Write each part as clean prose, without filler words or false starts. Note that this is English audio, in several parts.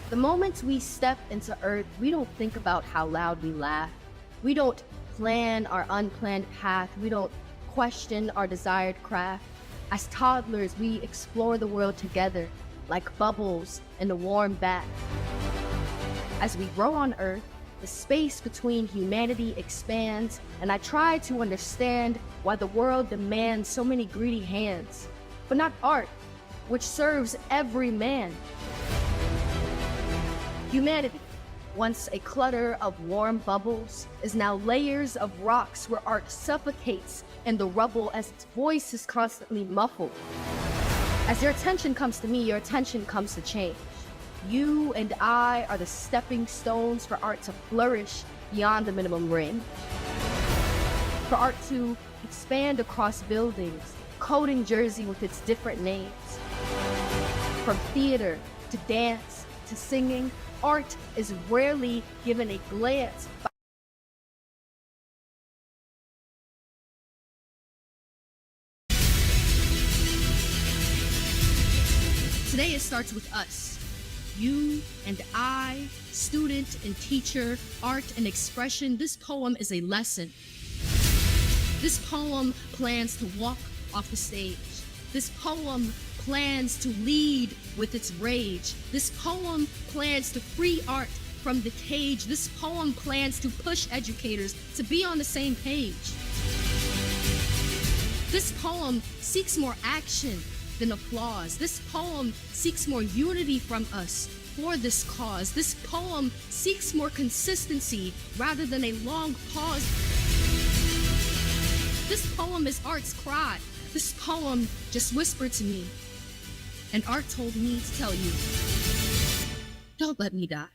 The moment we step into Earth, we don't think about how loud we laugh. We don't plan our unplanned path. We don't question our desired craft. As toddlers, we explore the world together, like bubbles in a warm bath. As we grow on Earth, the space between humanity expands, and I try to understand why the world demands so many greedy hands, but not art, which serves every man. Humanity, once a clutter of warm bubbles, is now layers of rocks where art suffocates in the rubble as its voice is constantly muffled. As your attention comes to me, your attention comes to change. You and I are the stepping stones for art to flourish beyond the minimum range. For art to expand across buildings, coding Jersey with its different names. From theater to dance to singing, art is rarely given a glance. Today it starts with us. You and I, student and teacher, art and expression. This poem is a lesson. This poem plans to walk off the stage. This poem plans to lead with its rage. This poem plans to free art from the cage. This poem plans to push educators to be on the same page. This poem seeks more action than applause. This poem seeks more unity from us for this cause. This poem seeks more consistency rather than a long pause. This poem is art's cry. This poem just whispered to me, and art told me to tell you, don't let me die.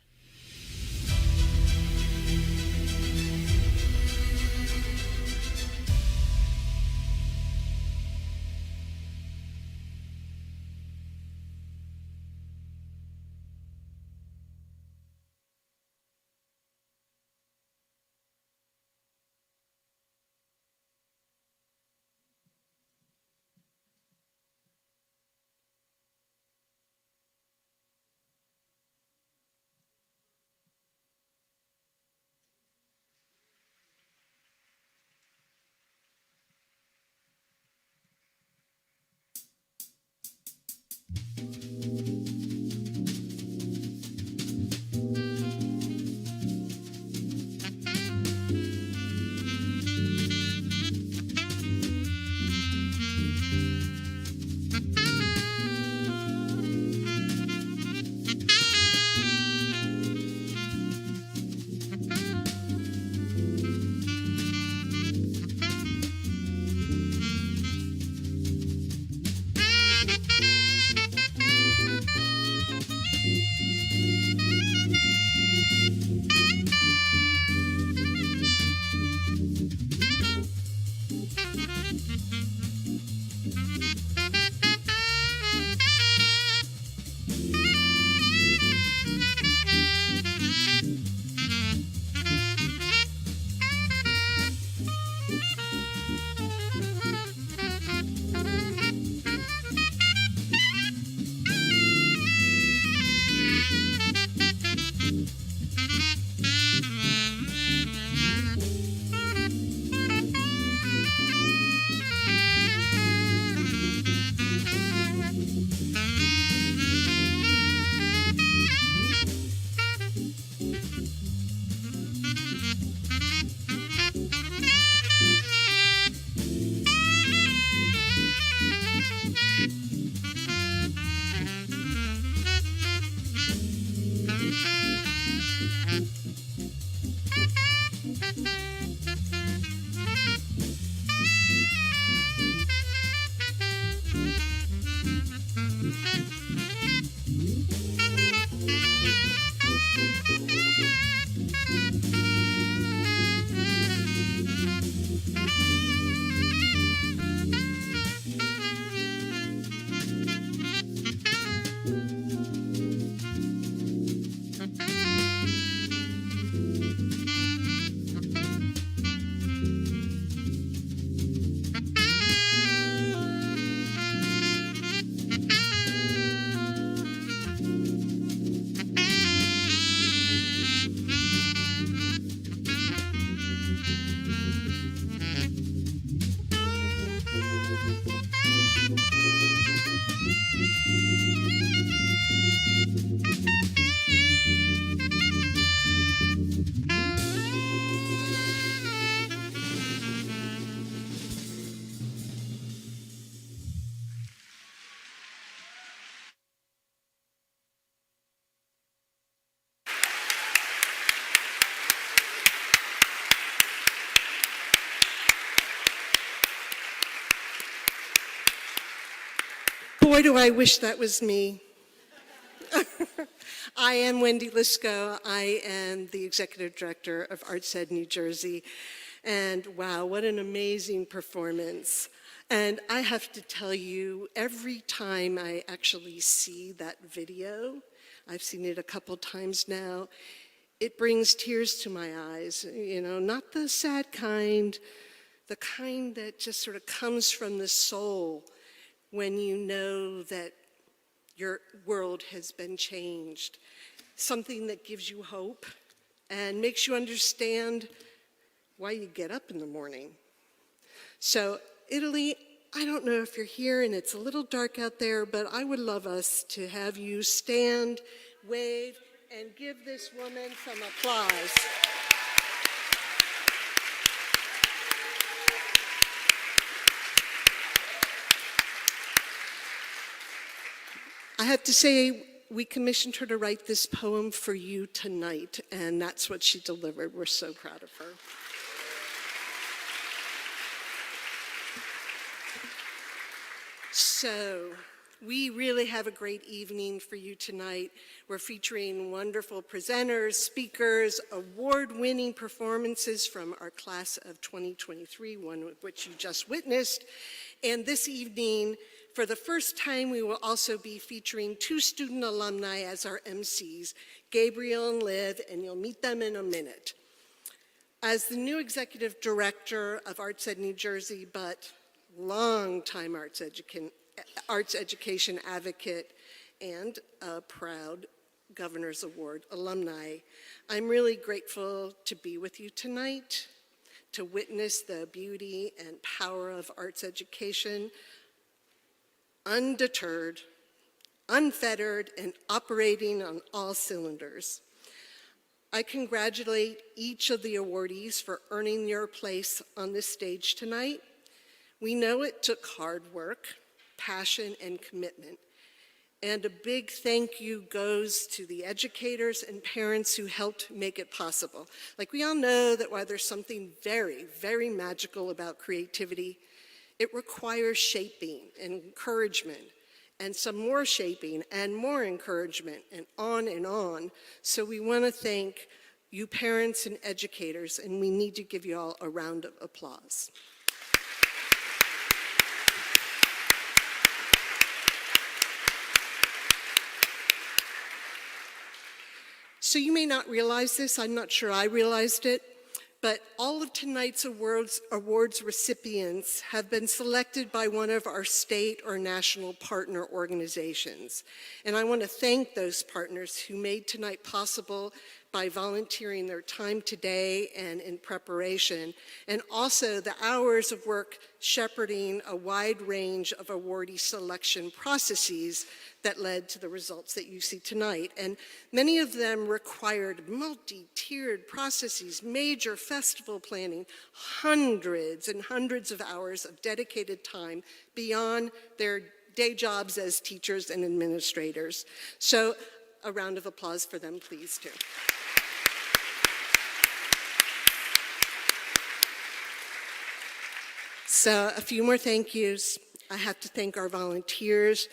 Boy, do I wish that was me. I am Wendy Lisko. I am the Executive Director of ArtsEd New Jersey. And wow, what an amazing performance. And I have to tell you, every time I actually see that video, I've seen it a couple times now, it brings tears to my eyes. You know, not the sad kind, the kind that just sort of comes from the soul when you know that your world has been changed. Something that gives you hope and makes you understand why you get up in the morning. So Italy, I don't know if you're here and it's a little dark out there, but I would love us to have you stand, wave, and give this woman some applause. I have to say, we commissioned her to write this poem for you tonight, and that's what she delivered. We're so proud of her. So, we really have a great evening for you tonight. We're featuring wonderful presenters, speakers, award-winning performances from our class of 2023, one of which you just witnessed. And this evening, for the first time, we will also be featuring 2 student alumni as our MCs, Gabriel and Liv, and you'll meet them in a minute. As the new executive director of ArtsEd New Jersey, but longtime arts education advocate and a proud Governor's Award alumni, I'm really grateful to be with you tonight, to witness the beauty and power of arts education, undeterred, unfettered, and operating on all cylinders. I congratulate each of the awardees for earning your place on this stage tonight. We know it took hard work, passion, and commitment. And a big thank you goes to the educators and parents who helped make it possible. Like, we all know that while there's something very, very magical about creativity, it requires shaping and encouragement, and some more shaping and more encouragement, and on and on. So we want to thank you parents and educators, and we need to give you all a round of applause. So you may not realize this, I'm not sure I realized it, but all of tonight's awards recipients have been selected by one of our state or national partner organizations. And I want to thank those partners who made tonight possible by volunteering their time today and in preparation, and also the hours of work shepherding a wide range of awardee selection processes that led to the results that you see tonight. And many of them required multi-tiered processes, major festival planning, hundreds and hundreds of hours of dedicated time beyond their day jobs as teachers and administrators. So a round of applause for them, please, too. So a few more thank yous. I have to thank our volunteers,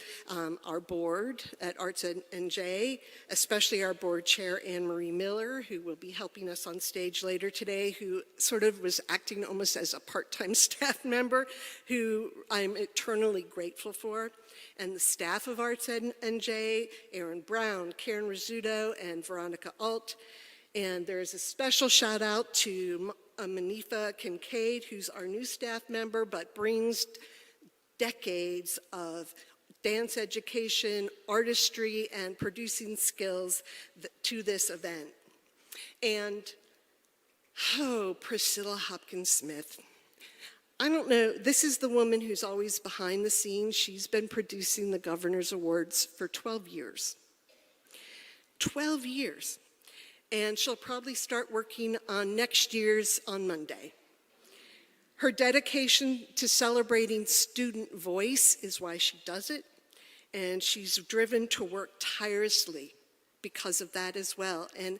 our board at ArtsEd NJ, especially our board chair, Anne Marie Miller, who will be helping us on stage later today, who sort of was acting almost as a part-time staff member, who I'm eternally grateful for. And the staff of ArtsEd NJ, Aaron Brown, Karen Rizzuto, and Veronica Alt. And there's a special shout out to Manifa Kincaid, who's our new staff member, but brings decades of dance education, artistry, and producing skills to this event. And, Priscilla Hopkins-Smith. I don't know, this is the woman who's always behind the scenes. She's been producing the Governor's Awards for 12 years. 12 years. And she'll probably start working on next year's on Monday. Her dedication to celebrating student voice is why she does it, and she's driven to work tirelessly because of that as well. And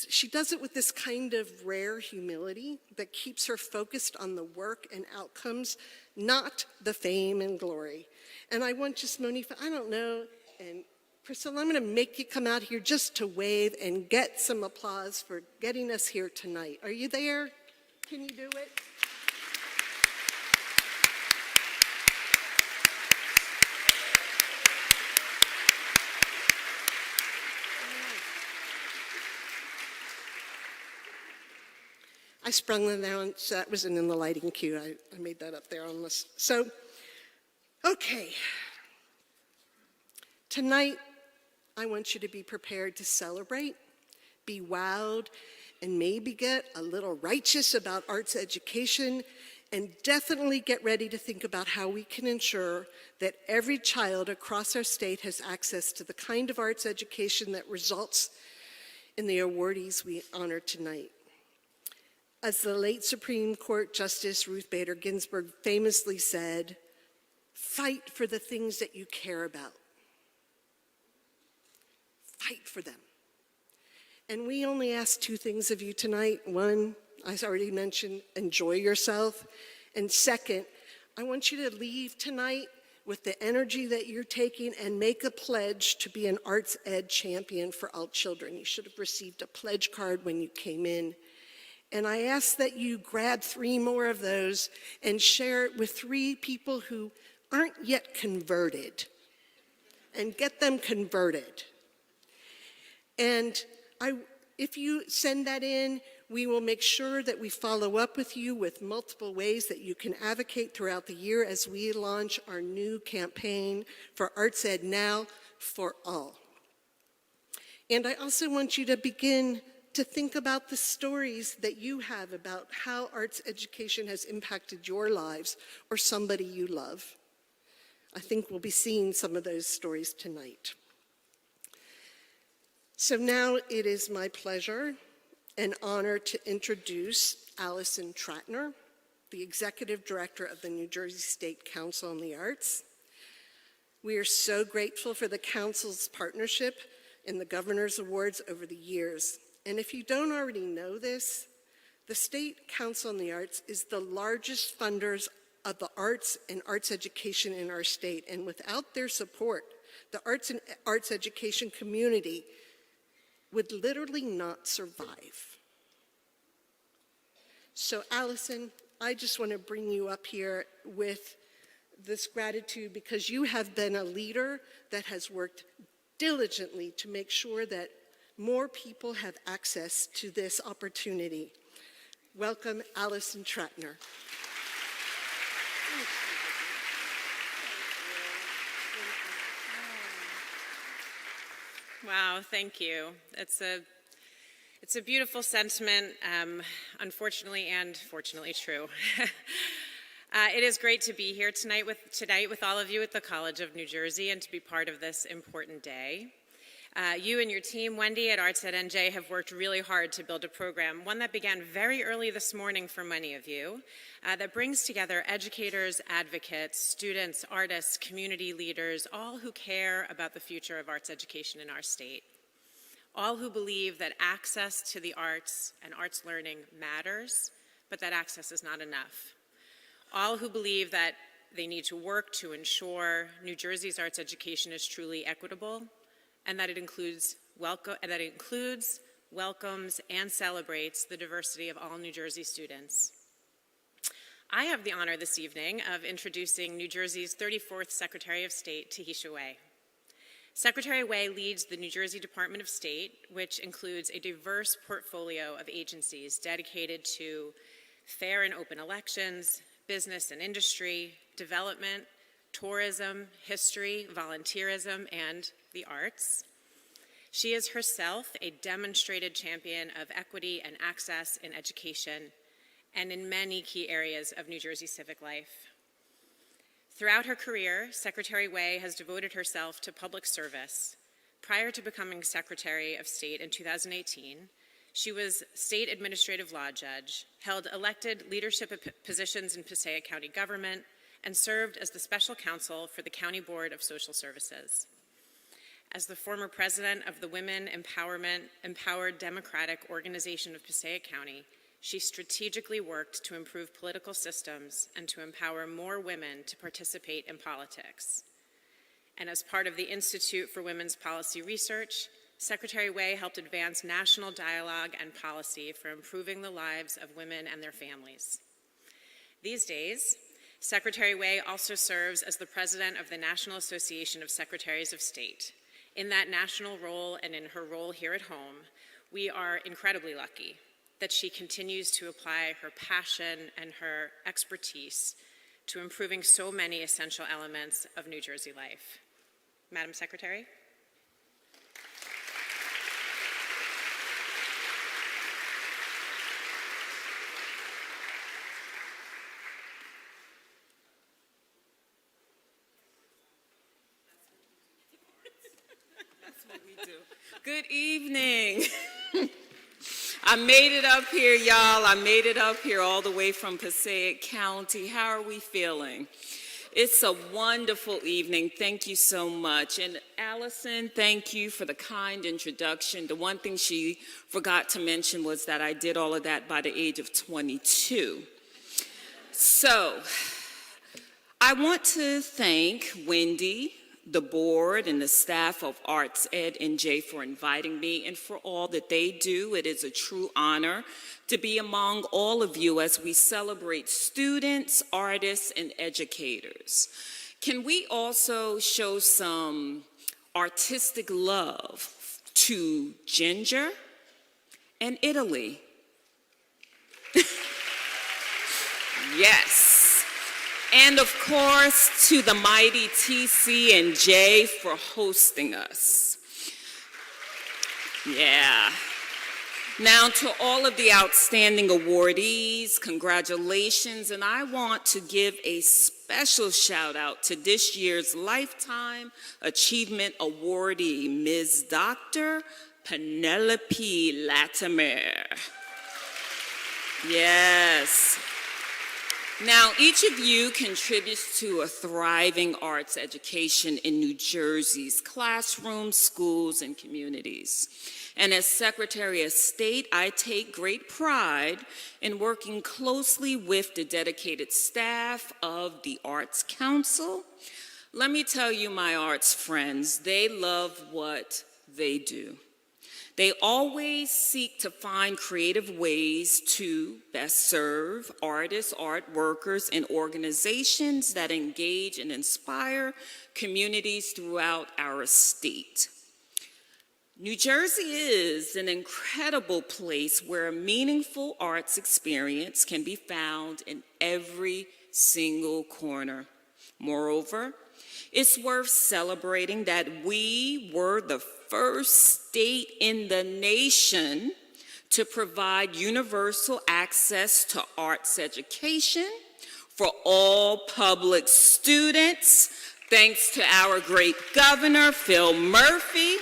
she does it with this kind of rare humility that keeps her focused on the work and outcomes not the fame and glory. And I want just Monifa, I don't know, and Priscilla, I'm going to make you come out here just to wave and get some applause for getting us here tonight. Are you there? Can you do it? I sprung them down, so that wasn't in the lighting cue. I made that up there on this. So, okay. Tonight, I want you to be prepared to celebrate, be wowed, and maybe get a little righteous about arts education, and definitely get ready to think about how we can ensure that every child across our state has access to the kind of arts education that results in the awardees we honor tonight. As the late Supreme Court Justice Ruth Bader Ginsburg famously said, fight for the things that you care about. Fight for them. And we only ask two things of you tonight. One, I already mentioned, enjoy yourself. And second, I want you to leave tonight with the energy that you're taking and make a pledge to be an arts ed champion for all children. You should have received a pledge card when you came in. And I ask that you grab 3 more of those and share it with 3 people who aren't yet converted, and get them converted. And if you send that in, we will make sure that we follow up with you with multiple ways that you can advocate throughout the year as we launch our new campaign for Arts Ed Now for All. And I also want you to begin to think about the stories that you have about how arts education has impacted your lives or somebody you love. I think we'll be seeing some of those stories tonight. So now it is my pleasure and honor to introduce Allison Tratner, the Executive Director of the New Jersey State Council on the Arts. We are so grateful for the Council's partnership in the Governor's Awards over the years. And if you don't already know this, the State Council on the Arts is the largest funders of the arts and arts education in our state. And without their support, the arts and arts education community would literally not survive. So Allison, I just want to bring you up here with this gratitude because you have been a leader that has worked diligently to make sure that more people have access to this opportunity. Welcome, Allison Tratner. Wow, thank you. It's a beautiful sentiment, unfortunately and fortunately true. It is great to be here tonight with all of you at the College of New Jersey and to be part of this important day. You and your team, Wendy, at Arts at NJ have worked really hard to build a program, one that began very early this morning for many of you, that brings together educators, advocates, students, artists, community leaders, all who care about the future of arts education in our state. All who believe that access to the arts and arts learning matters, but that access is not enough. All who believe that they need to work to ensure New Jersey's arts education is truly equitable, and that it includes, welcomes, and celebrates the diversity of all New Jersey students. I have the honor this evening of introducing New Jersey's 34th Secretary of State, Tahisha Wei. Secretary Wei leads the New Jersey Department of State, which includes a diverse portfolio of agencies dedicated to fair and open elections, business and industry, development, tourism, history, volunteerism, and the arts. She is herself a demonstrated champion of equity and access in education and in many key areas of New Jersey civic life. Throughout her career, Secretary Wei has devoted herself to public service. Prior to becoming Secretary of State in 2018, she was state administrative law judge, held elected leadership positions in Passaic County government, and served as the special counsel for the County Board of Social Services. As the former president of the Women Empowered Democratic Organization of Passaic County, she strategically worked to improve political systems and to empower more women to participate in politics. And as part of the Institute for Women's Policy Research, Secretary Wei helped advance national dialogue and policy for improving the lives of women and their families. These days, Secretary Wei also serves as the president of the National Association of Secretaries of State. In that national role and in her role here at home, we are incredibly lucky that she continues to apply her passion and her expertise to improving so many essential elements of New Jersey life. Madam Secretary. Good evening. I made it up here, y'all. I made it up here all the way from Passaic County. How are we feeling? It's a wonderful evening. Thank you so much. And Allison, thank you for the kind introduction. The one thing she forgot to mention was that I did all of that by the age of 22. So, I want to thank Wendy, the board, and the staff of Arts Ed NJ for inviting me and for all that they do. It is a true honor to be among all of you as we celebrate students, artists, and educators. Can we also show some artistic love to Ginger and Italy? Yes. And of course, to the mighty TC and J for hosting us. Yeah. Now, to all of the outstanding awardees, congratulations. And I want to give a special shout out to this year's Lifetime Achievement Awardee, Ms. Dr. Penelope Latimer. Yes. Now, each of you contributes to a thriving arts education in New Jersey's classrooms, schools, and communities. And as Secretary of State, I take great pride in working closely with the dedicated staff of the Arts Council. Let me tell you, my arts friends, they love what they do. They always seek to find creative ways to best serve artists, art workers, and organizations that engage and inspire communities throughout our state. New Jersey is an incredible place where a meaningful arts experience can be found in every single corner. Moreover, it's worth celebrating that we were the first state in the nation to provide universal access to arts education for all public students, thanks to our great governor, Phil Murphy,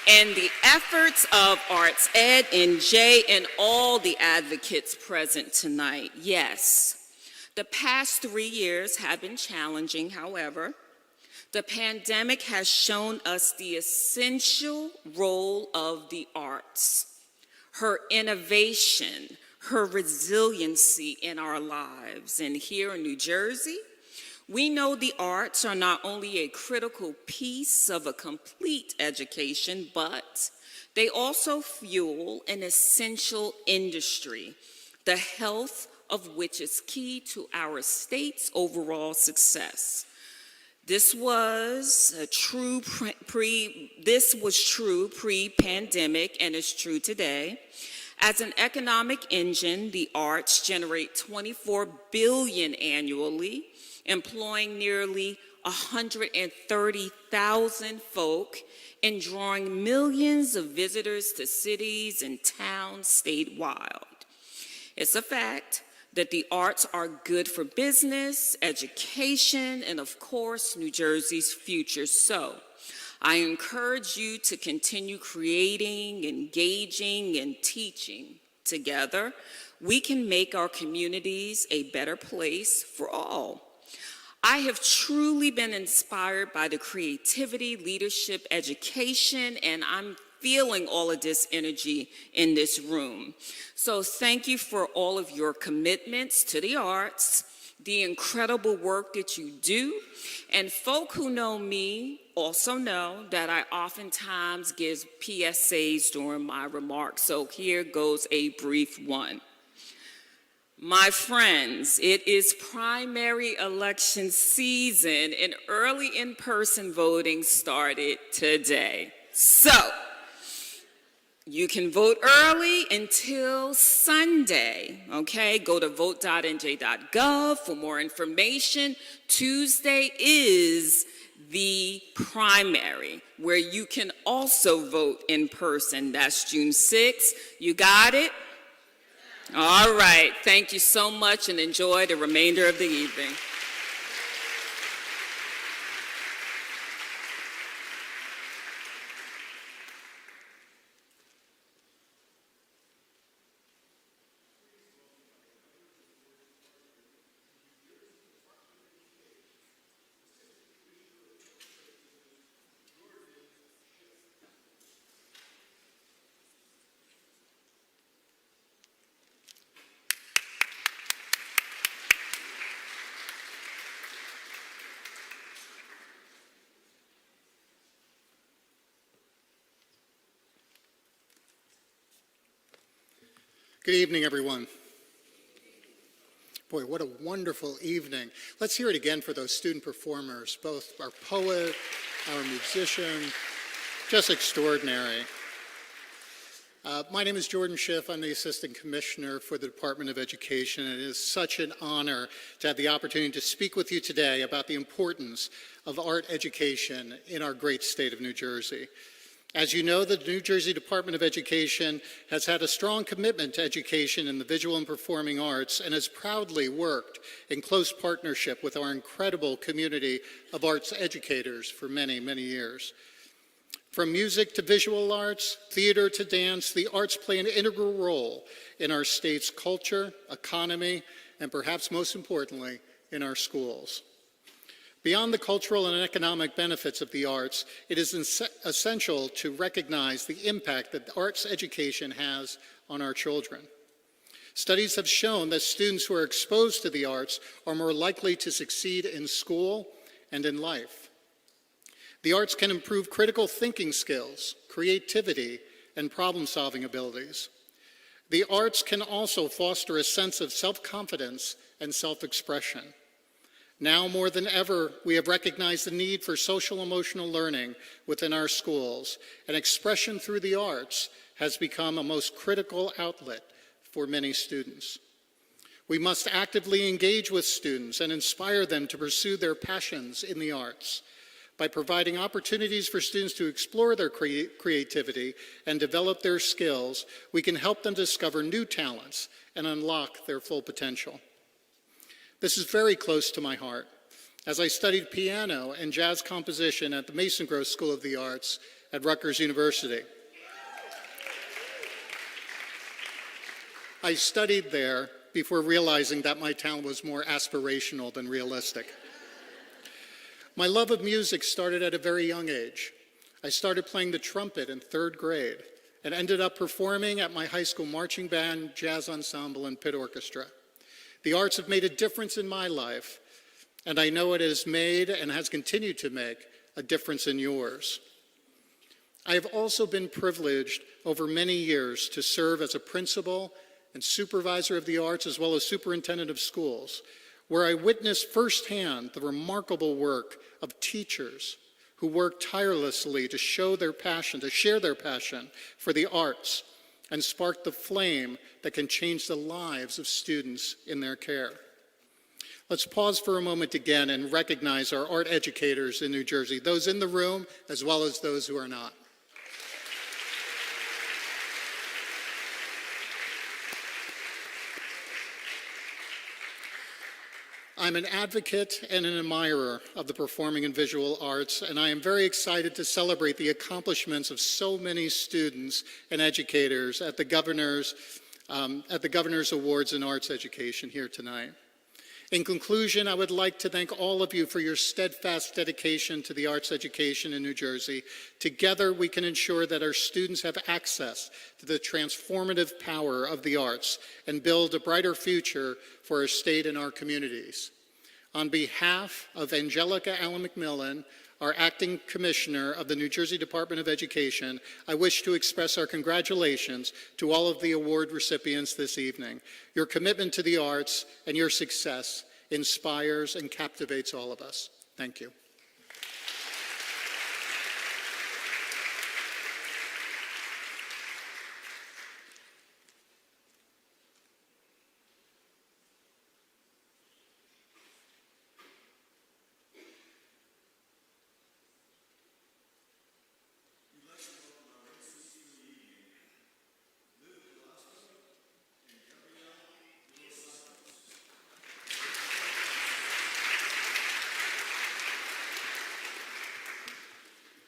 and the efforts of Arts Ed NJ and all the advocates present tonight. Yes, the past 3 years have been challenging, however. The pandemic has shown us the essential role of the arts, her innovation, her resiliency in our lives. And here in New Jersey, we know the arts are not only a critical piece of a complete education, but they also fuel an essential industry, the health of which is key to our state's overall success. This was true pre-pandemic and is true today. As an economic engine, the arts generate $24 billion annually, employing nearly 130,000 folk and drawing millions of visitors to cities and towns statewide. It's a fact that the arts are good for business, education, and of course, New Jersey's future. So, I encourage you to continue creating, engaging, and teaching. Together, we can make our communities a better place for all. I have truly been inspired by the creativity, leadership, education, and I'm feeling all of this energy in this room. So thank you for all of your commitments to the arts, the incredible work that you do. And folk who know me also know that I oftentimes give PSAs during my remarks. So here goes a brief one. My friends, it is primary election season and early in-person voting started today. So, you can vote early until Sunday, okay? Go to vote.nj.gov for more information. Tuesday is the primary, where you can also vote in person. That's June 6th. You got it? All right. Thank you so much and enjoy the remainder of the evening. Good evening, everyone. Boy, what a wonderful evening. Let's hear it again for those student performers, both our poet, our musician, just extraordinary. My name is Jordan Schiff. I'm the Assistant Commissioner for the Department of Education. It is such an honor to have the opportunity to speak with you today about the importance of art education in our great state of New Jersey. As you know, the New Jersey Department of Education has had a strong commitment to education in the visual and performing arts and has proudly worked in close partnership with our incredible community of arts educators for many, many years. From music to visual arts, theater to dance, the arts play an integral role in our state's culture, economy, and perhaps most importantly, in our schools. Beyond the cultural and economic benefits of the arts, it is essential to recognize the impact that arts education has on our children. Studies have shown that students who are exposed to the arts are more likely to succeed in school and in life. The arts can improve critical thinking skills, creativity, and problem-solving abilities. The arts can also foster a sense of self-confidence and self-expression. Now more than ever, we have recognized the need for social-emotional learning within our schools, and expression through the arts has become a most critical outlet for many students. We must actively engage with students and inspire them to pursue their passions in the arts. By providing opportunities for students to explore their creativity and develop their skills, we can help them discover new talents and unlock their full potential. This is very close to my heart, as I studied piano and jazz composition at the Mason Gross School of the Arts at Rutgers University. I studied there before realizing that my talent was more aspirational than realistic. My love of music started at a very young age. I started playing the trumpet in 3rd grade and ended up performing at my high school marching band, jazz ensemble, and pit orchestra. The arts have made a difference in my life, and I know it has made and has continued to make a difference in yours. I have also been privileged over many years to serve as a principal and supervisor of the arts as well as superintendent of schools, where I witnessed firsthand the remarkable work of teachers who work tirelessly to share their passion for the arts and spark the flame that can change the lives of students in their care. Let's pause for a moment again and recognize our art educators in New Jersey, those in the room as well as those who are not. I'm an advocate and an admirer of the performing and visual arts, and I am very excited to celebrate the accomplishments of so many students and educators at the Governor's Awards in Arts Education here tonight. In conclusion, I would like to thank all of you for your steadfast dedication to the arts education in New Jersey. Together, we can ensure that our students have access to the transformative power of the arts and build a brighter future for our state and our communities. On behalf of Angelica Allen McMillan, our acting commissioner of the New Jersey Department of Education, I wish to express our congratulations to all of the award recipients this evening. Your commitment to the arts and your success inspires and captivates all of us. Thank you.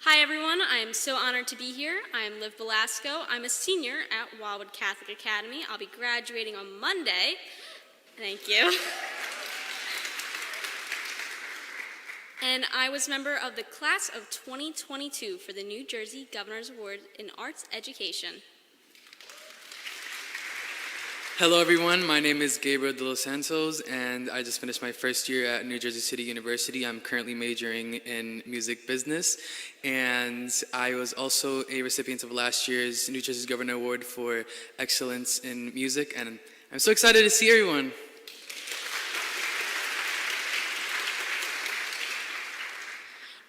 Hi everyone, I am so honored to be here. I am Liv Velasco. I'm a senior at Wildwood Catholic Academy. I'll be graduating on Monday. Thank you. And I was member of the class of 2022 for the New Jersey Governor's Award in Arts Education. Hello everyone, my name is Gabriel de los Santos and I just finished my first year at New Jersey City University. I'm currently majoring in music business and I was also a recipient of last year's New Jersey Governor Award for Excellence in Music, and I'm so excited to see everyone.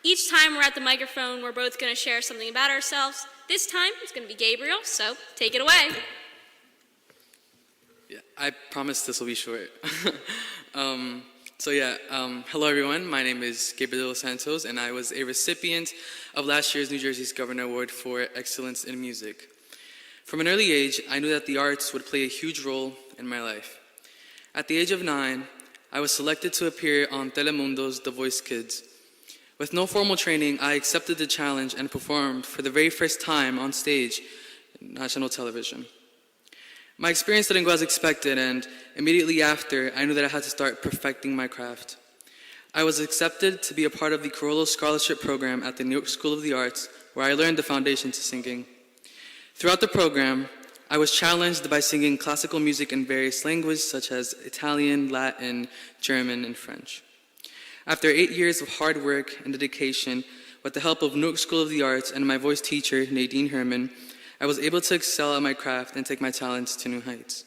Each time we're at the microphone, we're both going to share something about ourselves. This time, it's going to be Gabriel, so take it away. Yeah, I promise this will be short. Hello everyone. My name is Gabriel de los Santos, and I was a recipient of last year's New Jersey's Governor Award for Excellence in Music. From an early age, I knew that the arts would play a huge role in my life. At the age of 9, I was selected to appear on Telemundo's The Voice Kids. With no formal training, I accepted the challenge and performed for the very first time on stage in national television. My experience didn't go as expected, and immediately after, I knew that I had to start perfecting my craft. I was accepted to be a part of the Carollo Scholarship Program at the New York School of the Arts, where I learned the foundation to singing. Throughout the program, I was challenged by singing classical music in various languages such as Italian, Latin, German, and French. After 8 years of hard work and dedication, with the help of New York School of the Arts and my voice teacher, Nadine Herman, I was able to excel at my craft and take my talents to new heights.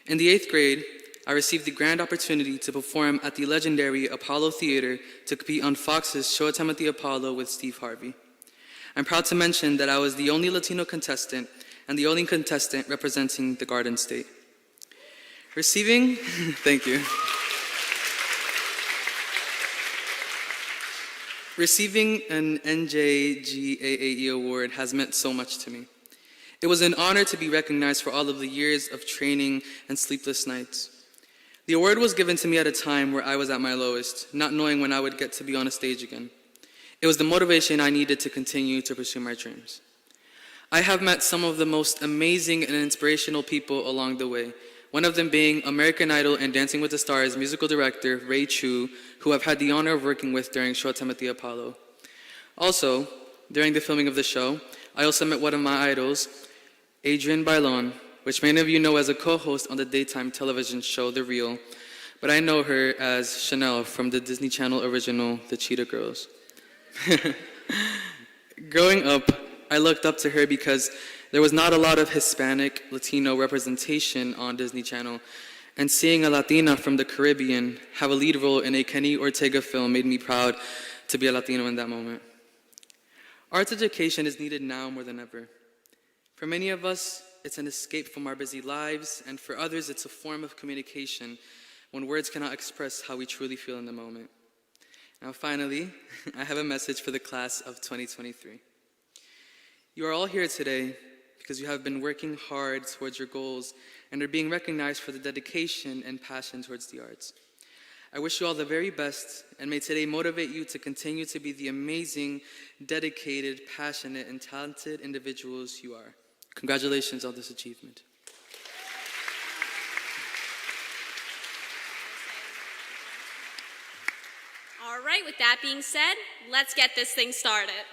In the 8th grade, I received the grand opportunity to perform at the legendary Apollo Theater to compete on Fox's Showtime at the Apollo with Steve Harvey. I'm proud to mention that I was the only Latino contestant and the only contestant representing the Garden State. Receiving, thank you. Receiving an NJGAAE award has meant so much to me. It was an honor to be recognized for all of the years of training and sleepless nights. The award was given to me at a time where I was at my lowest, not knowing when I would get to be on a stage again. It was the motivation I needed to continue to pursue my dreams. I have met some of the most amazing and inspirational people along the way, one of them being American Idol and Dancing with the Stars musical director Ray Chu, who I've had the honor of working with during Showtime at the Apollo. Also, during the filming of the show, I also met one of my idols, Adrienne Bailon, which many of you know as a co-host on the daytime television show The Real, but I know her as Chanel from the Disney Channel original The Cheetah Girls. Growing up, I looked up to her because there was not a lot of Hispanic, Latino representation on Disney Channel, and seeing a Latina from the Caribbean have a lead role in a Kenny Ortega film made me proud to be a Latino in that moment. Arts education is needed now more than ever. For many of us, it's an escape from our busy lives, and for others, it's a form of communication when words cannot express how we truly feel in the moment. Now finally, I have a message for the class of 2023. You are all here today because you have been working hard towards your goals and are being recognized for the dedication and passion towards the arts. I wish you all the very best, and may today motivate you to continue to be the amazing, dedicated, passionate, and talented individuals you are. Congratulations on this achievement. right, with that being said, let's get this thing started.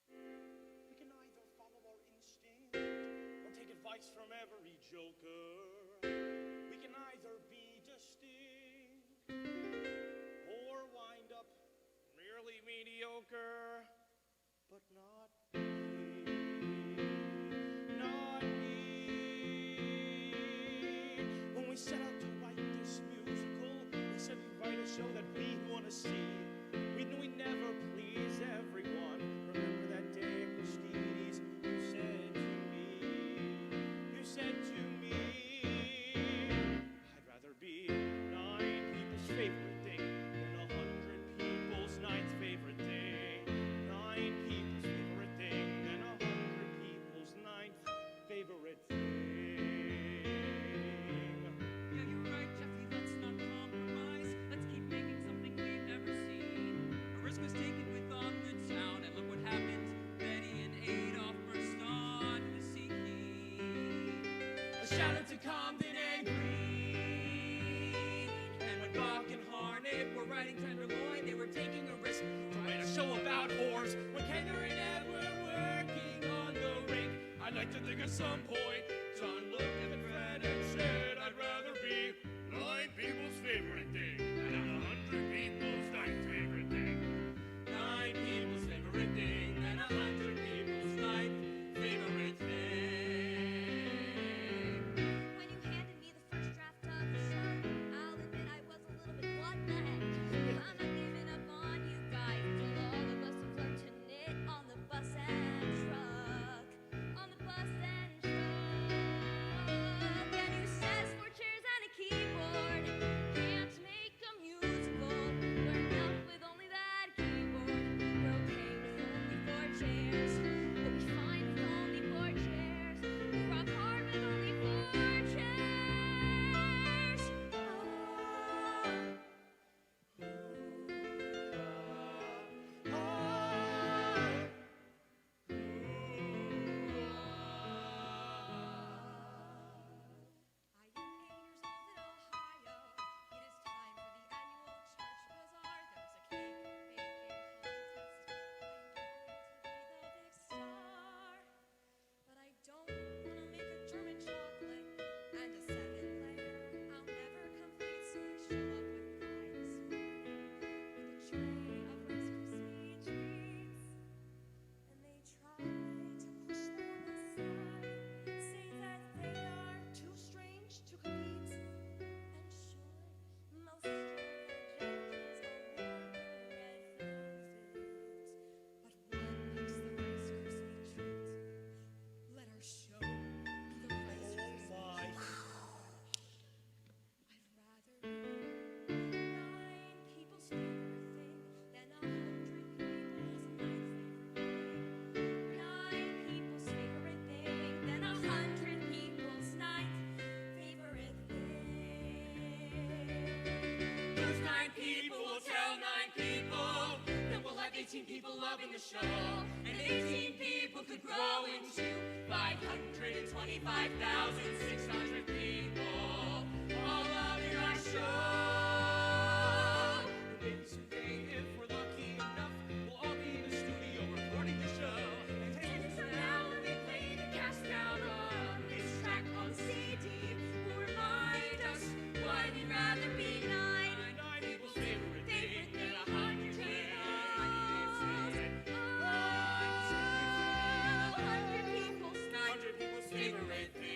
We can either follow our instinct or take advice from every joker. We can either be distinct or wind up merely mediocre. But not me. Not me. When we set out to write this musical, we said we'd write a show that we want to see. We knew we'd never please everyone. Remember that day at Christie's? You said to me, I'd rather be 9 people's favorite thing than 100 people's 9th favorite thing. 9 people's favorite thing than 100 people's 9th favorite thing. Yeah, you're right, Jeffy, let's not compromise. Let's keep making something we've never seen. A risk was taken with On the Town, and look what happened. Betty and Adolf burst on the scene. A shout out to Compton and Green. And when Bach and Harnett were writing Tenderloin, they were taking a risk to write a show about whores. When Kendra and Ed were working on the rink, I'd like to think at some point John looked at the fan and said, I'd rather be 9 people's favorite thing than 100 people's 9th favorite thing. 9 people's favorite thing than 100 people's 9th favorite thing. When you handed me the first draft of the show, I'll admit I was a little bit what the heck. I'm not giving up on you guys till all of us have learned to knit on the bus and truck. On the bus and truck. And who says 4 chairs and a keyboard can't make a musical? We're enough with only that keyboard. We're okay with only 4 chairs. We'll be fine with only 4 chairs. We rock hard with only 4 chairs. I am 8 years old in Ohio. It is time for the annual church bazaar. There was a cake baking contest. I know it to be the big star. On the bus and truck. On the bus and truck. Can you But I don't wanna make a German chocolate and a 7-layer. I'll never complete, so I show up with pride this morning with a tray of Rice Krispie treats. And they try to push them aside, say that they are too strange to compete. And sure, most of the judges are red velvet, but one picks the Rice Krispie treat. Let our show be the Rice Krispie treat. I'd rather be 9 people's favorite thing than 100 people's 9th favorite thing. 9 people's favorite thing than 100 people's 9th favorite thing. Those 9 people will tell 9 people. Then we'll have 18 people loving the show. And 18 people could grow into 525,600 people. All loving our show. And then someday, if we're lucky enough, we'll all be in the studio recording the show. And 10 years from now, when they play the cast down on this track on CD, will remind us why we'd rather be 9 people's favorite thing than 100 people's 100 people's favorite thing.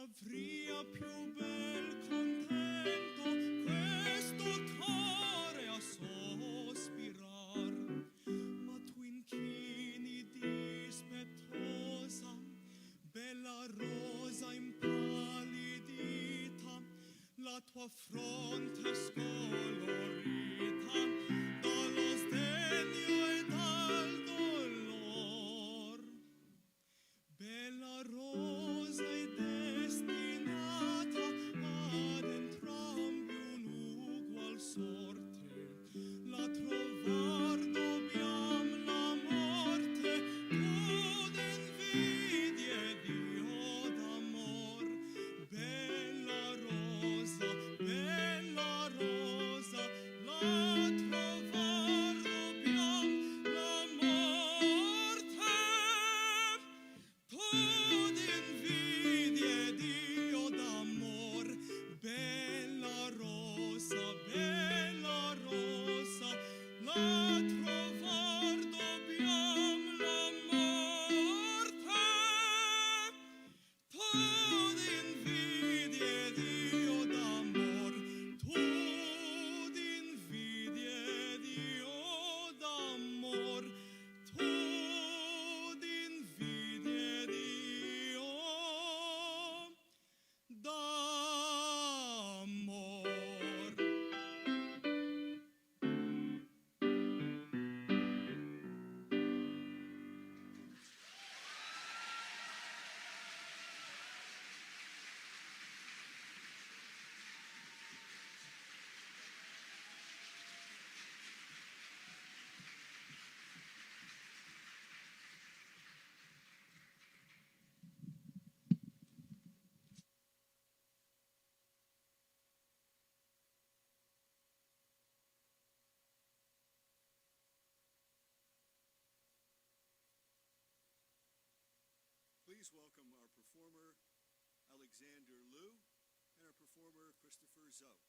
T'avria più bel contento questo cuore a sospirar, ma tu inchini dispettosa, bella rosa impallidita, la tua fronte scolorita dallo sdegno e dal dolor. Bella rosa e destinata ad entrambi un'ugual sorte, la trovar dobbiam la morte, tu d'invidia ed io d'amor. Bella rosa, la trovar dobbiam la morte. Tu d'invidia ed io d'amor, bella rosa, la trovar dobbiam la morte. Tu d'invidia ed io d'amor, tu d'invidia ed io d'amor, tu d'invidia ed io d'amor. Please welcome our performer, Alexander Liu, and our performer, Christopher Zoe.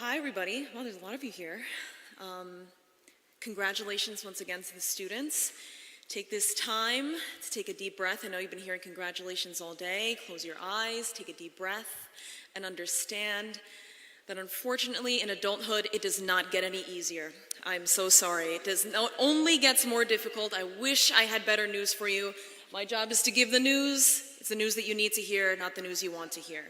hi everybody. Well, there's a lot of you here. Congratulations once again to the students. Take this time to take a deep breath. I know you've been hearing congratulations all day. Close your eyes, take a deep breath, and understand that unfortunately in adulthood it does not get any easier. I'm so sorry. It only gets more difficult. I wish I had better news for you. My job is to give the news. It's the news that you need to hear, not the news you want to hear.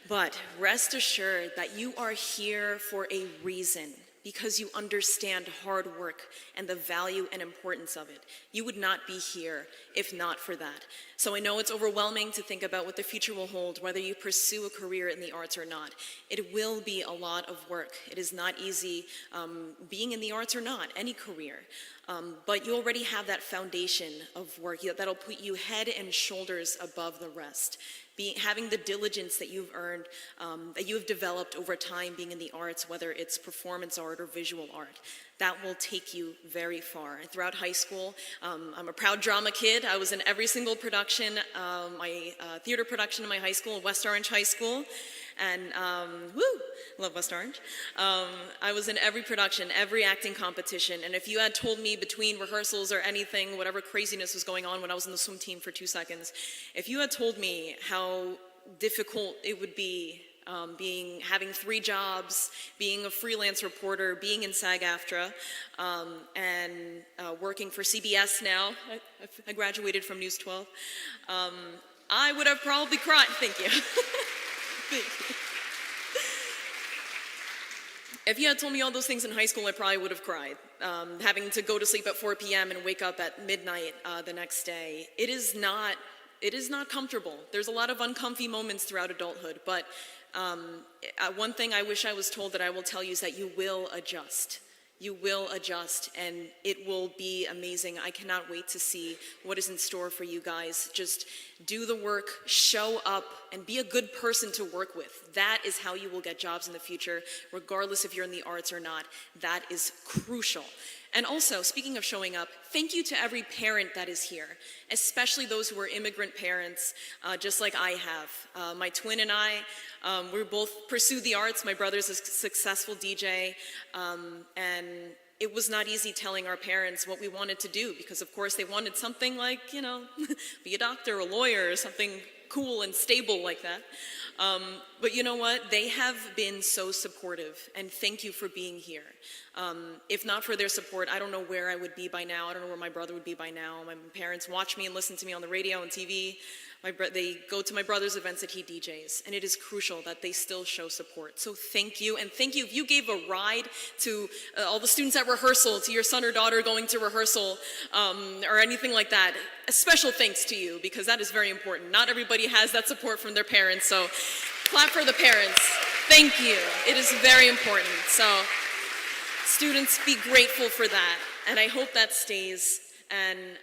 But rest assured that you are here for a reason, because you understand hard work and the value and importance of it. You would not be here if not for that. So I know it's overwhelming to think about what the future will hold, whether you pursue a career in the arts or not. It will be a lot of work. It is not easy being in the arts or not, any career. But you already have that foundation of work that'll put you head and shoulders above the rest. Having the diligence that you've earned, that you have developed over time being in the arts, whether it's performance art or visual art, that will take you very far. Throughout high school, I'm a proud drama kid. I was in every single production, my theater production in my high school, West Orange High School. And love West Orange. I was in every production, every acting competition, and if you had told me between rehearsals or anything, whatever craziness was going on when I was in the swim team for 2 seconds, if you had told me how difficult it would be having 3 jobs, being a freelance reporter, being in SAG-AFTRA, and working for CBS now, I graduated from News 12, I would have probably cried. Thank you. If you had told me all those things in high school, I probably would have cried. Having to go to sleep at 4 p.m. and wake up at midnight the next day, it is not comfortable. There's a lot of uncomfy moments throughout adulthood, but one thing I wish I was told that I will tell you is that you will adjust. You will adjust, and it will be amazing. I cannot wait to see what is in store for you guys. Just do the work, show up, and be a good person to work with. That is how you will get jobs in the future, regardless if you're in the arts or not. That is crucial. And also, speaking of showing up, thank you to every parent that is here, especially those who are immigrant parents, just like I have. My twin and I, we both pursued the arts. My brother's a successful DJ, and it was not easy telling our parents what we wanted to do, because of course they wanted something like, be a doctor, a lawyer, or something cool and stable like that. But you know what? They have been so supportive, and thank you for being here. If not for their support, I don't know where I would be by now. I don't know where my brother would be by now. My parents watch me and listen to me on the radio and TV. They go to my brother's events that he DJs, and it is crucial that they still show support. So thank you, and thank you if you gave a ride to all the students at rehearsal, to your son or daughter going to rehearsal, or anything like that. A special thanks to you, because that is very important. Not everybody has that support from their parents, so clap for the parents. Thank you. It is very important. So students, be grateful for that, and I hope that stays. And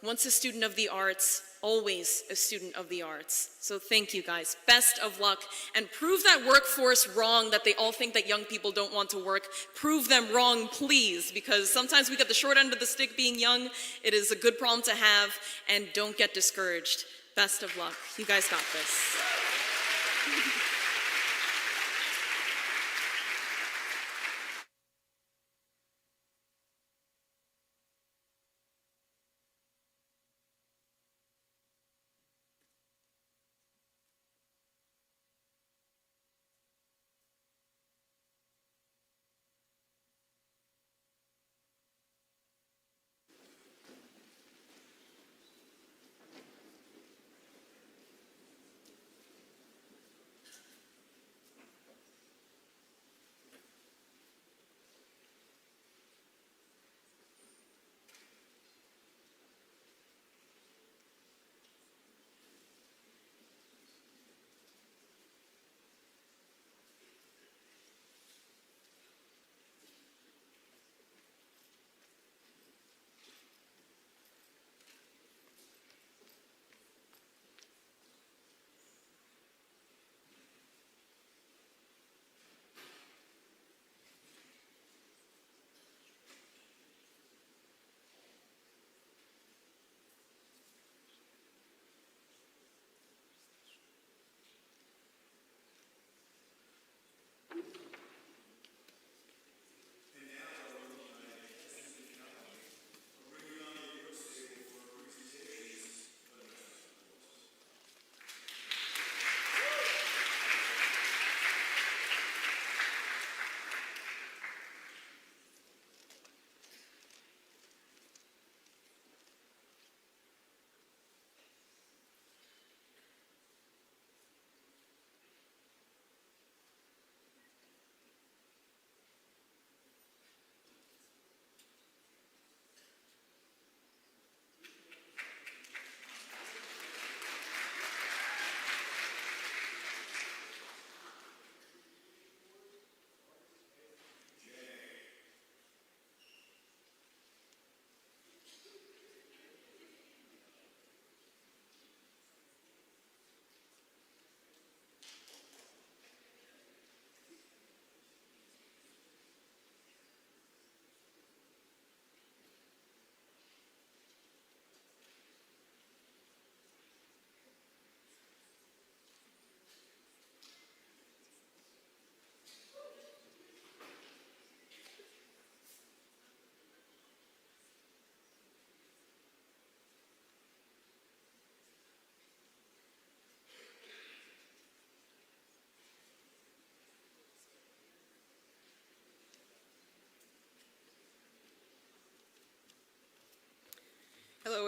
once a student of the arts, always a student of the arts. So thank you guys. Best of luck. And prove that workforce wrong, that they all think that young people don't want to work. Prove them wrong, please, because sometimes we get the short end of the stick being young. It is a good problem to have, and don't get discouraged. Best of luck. You guys got this.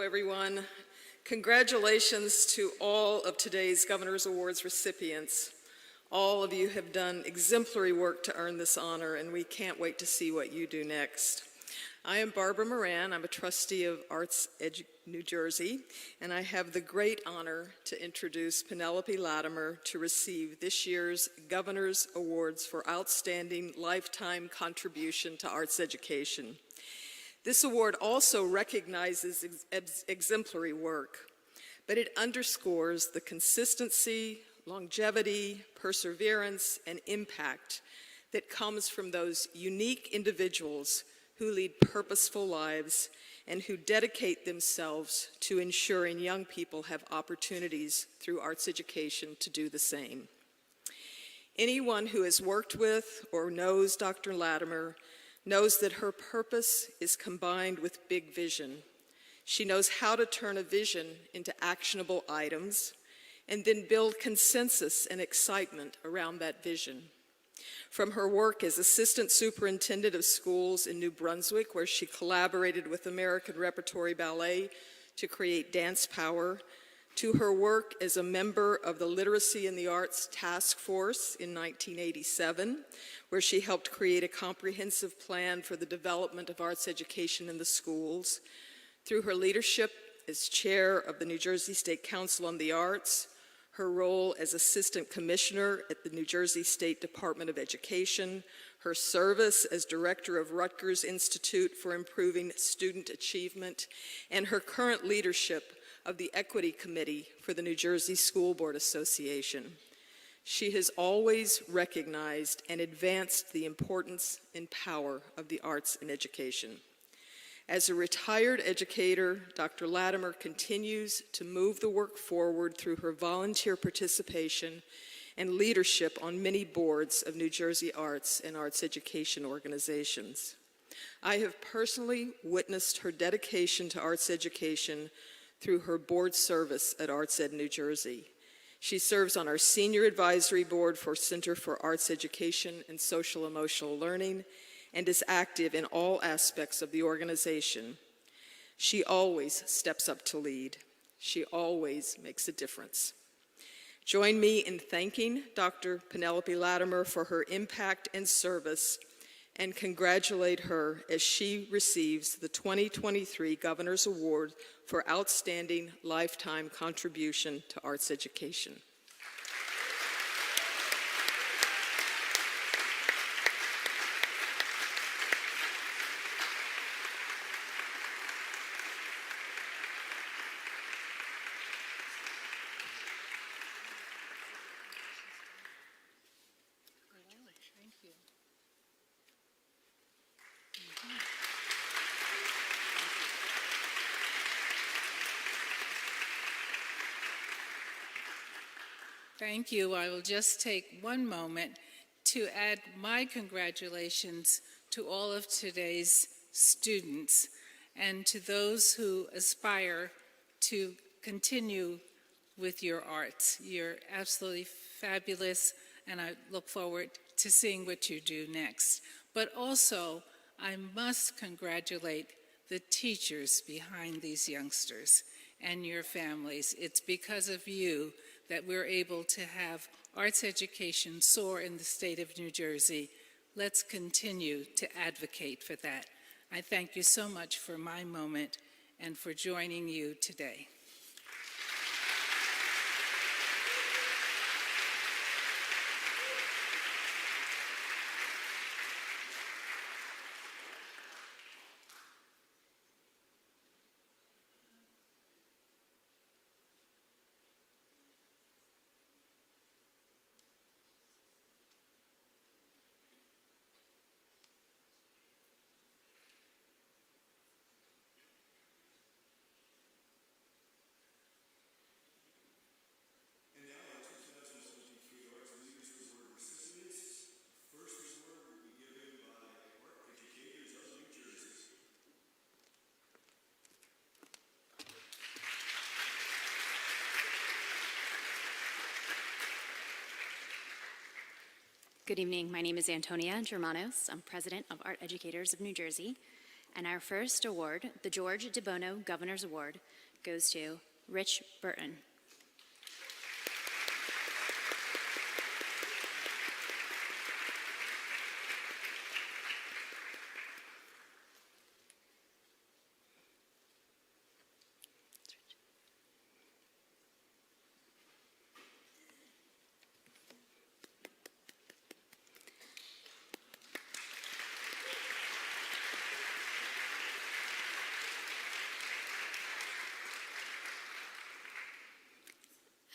everyone. Congratulations to all of today's Governor's Awards recipients. All of you have done exemplary work to earn this honor, and we can't wait to see what you do next. I am Barbara Moran. I'm a trustee of Arts New Jersey, and I have the great honor to introduce Penelope Latimer to receive this year's Governor's Awards for Outstanding Lifetime Contribution to Arts Education. This award also recognizes exemplary work, but it underscores the consistency, longevity, perseverance, and impact that comes from those unique individuals who lead purposeful lives and who dedicate themselves to ensuring young people have opportunities through arts education to do the same. Anyone who has worked with or knows Dr. Latimer knows that her purpose is combined with big vision. She knows how to turn a vision into actionable items and then build consensus and excitement around that vision. From her work as assistant superintendent of schools in New Brunswick, where she collaborated with American Repertory Ballet to create Dance Power, to her work as a member of the Literacy in the Arts Task Force in 1987, where she helped create a comprehensive plan for the development of arts education in the schools, through her leadership as chair of the New Jersey State Council on the Arts, her role as Assistant Commissioner at the New Jersey State Department of Education, her service as Director of Rutgers Institute for Improving Student Achievement, and her current leadership of the Equity Committee for the New Jersey School Board Association. She has always recognized and advanced the importance and power of the arts in education. As a retired educator, Dr. Latimer continues to move the work forward through her volunteer participation and leadership on many boards of New Jersey arts and arts education organizations. I have personally witnessed her dedication to arts education through her board service at ArtsEd New Jersey. She serves on our senior advisory board for Center for Arts Education and Social Emotional Learning and is active in all aspects of the organization. She always steps up to lead. She always makes a difference. Join me in thanking Dr. Penelope Latimer for her impact and service, and congratulate her as she receives the 2023 Governor's Award for Outstanding Lifetime Contribution to Arts Education. Thank you. I will just take one moment to add my congratulations to all of today's students and to those who aspire to continue with your arts. You're absolutely fabulous, and I look forward to seeing what you do next. But also, I must congratulate the teachers behind these youngsters and your families. It's because of you that we're able to have arts education soar in the state of New Jersey. Let's continue to advocate for that. I thank you so much for my moment and for joining you today. Good evening. My name is Antonia Germanos. I'm president of Art Educators of New Jersey. And our first award, the George DeBono Governor's Award, goes to Rich Burton.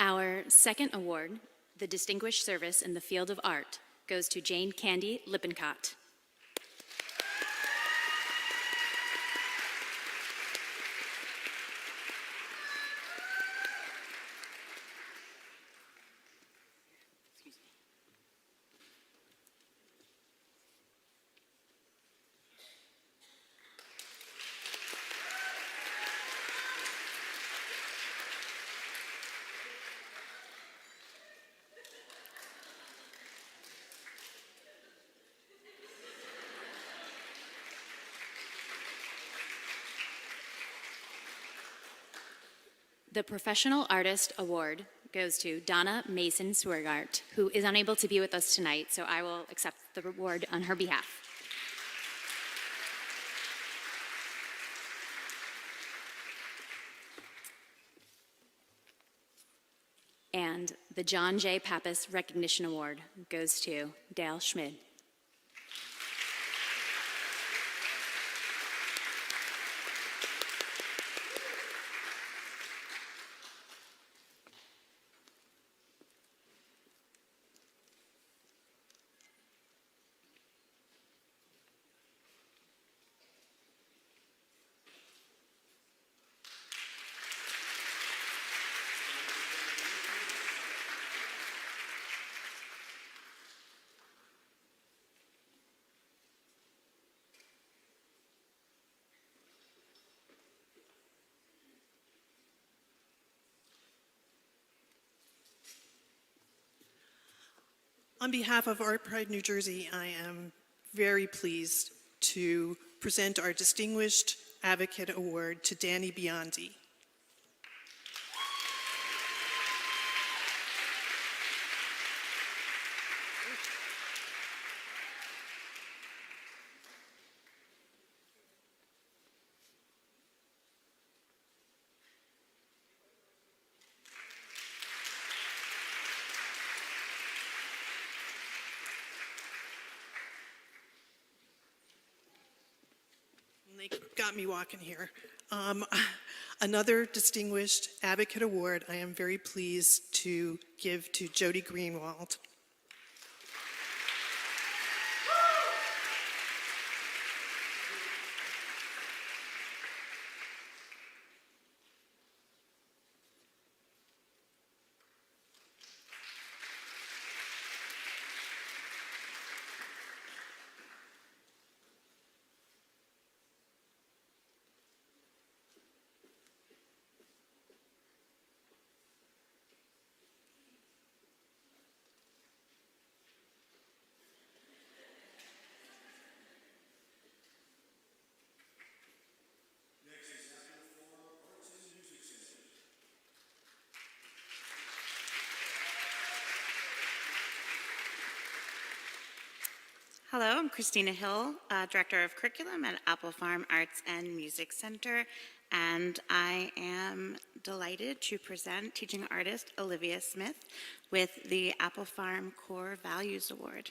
Our second award, the Distinguished Service in the Field of Art, goes to Jane Candy Lippincott. The Professional Artist Award goes to Donna Mason Swergart, who is unable to be with us tonight, so I will accept the award on her behalf. And the John J. Pappas Recognition Award goes to Dale Schmid. On behalf of Art Pride New Jersey, I am very pleased to present our Distinguished Advocate Award to Danny Biondi. They got me walking here. Another Distinguished Advocate Award I am very pleased to give to Jody Greenwald. Hello, I'm Christina Hill, Director of Curriculum at Apple Farm Arts and Music Center, and I am delighted to present teaching artist Olivia Smith with the Apple Farm Core Values Award.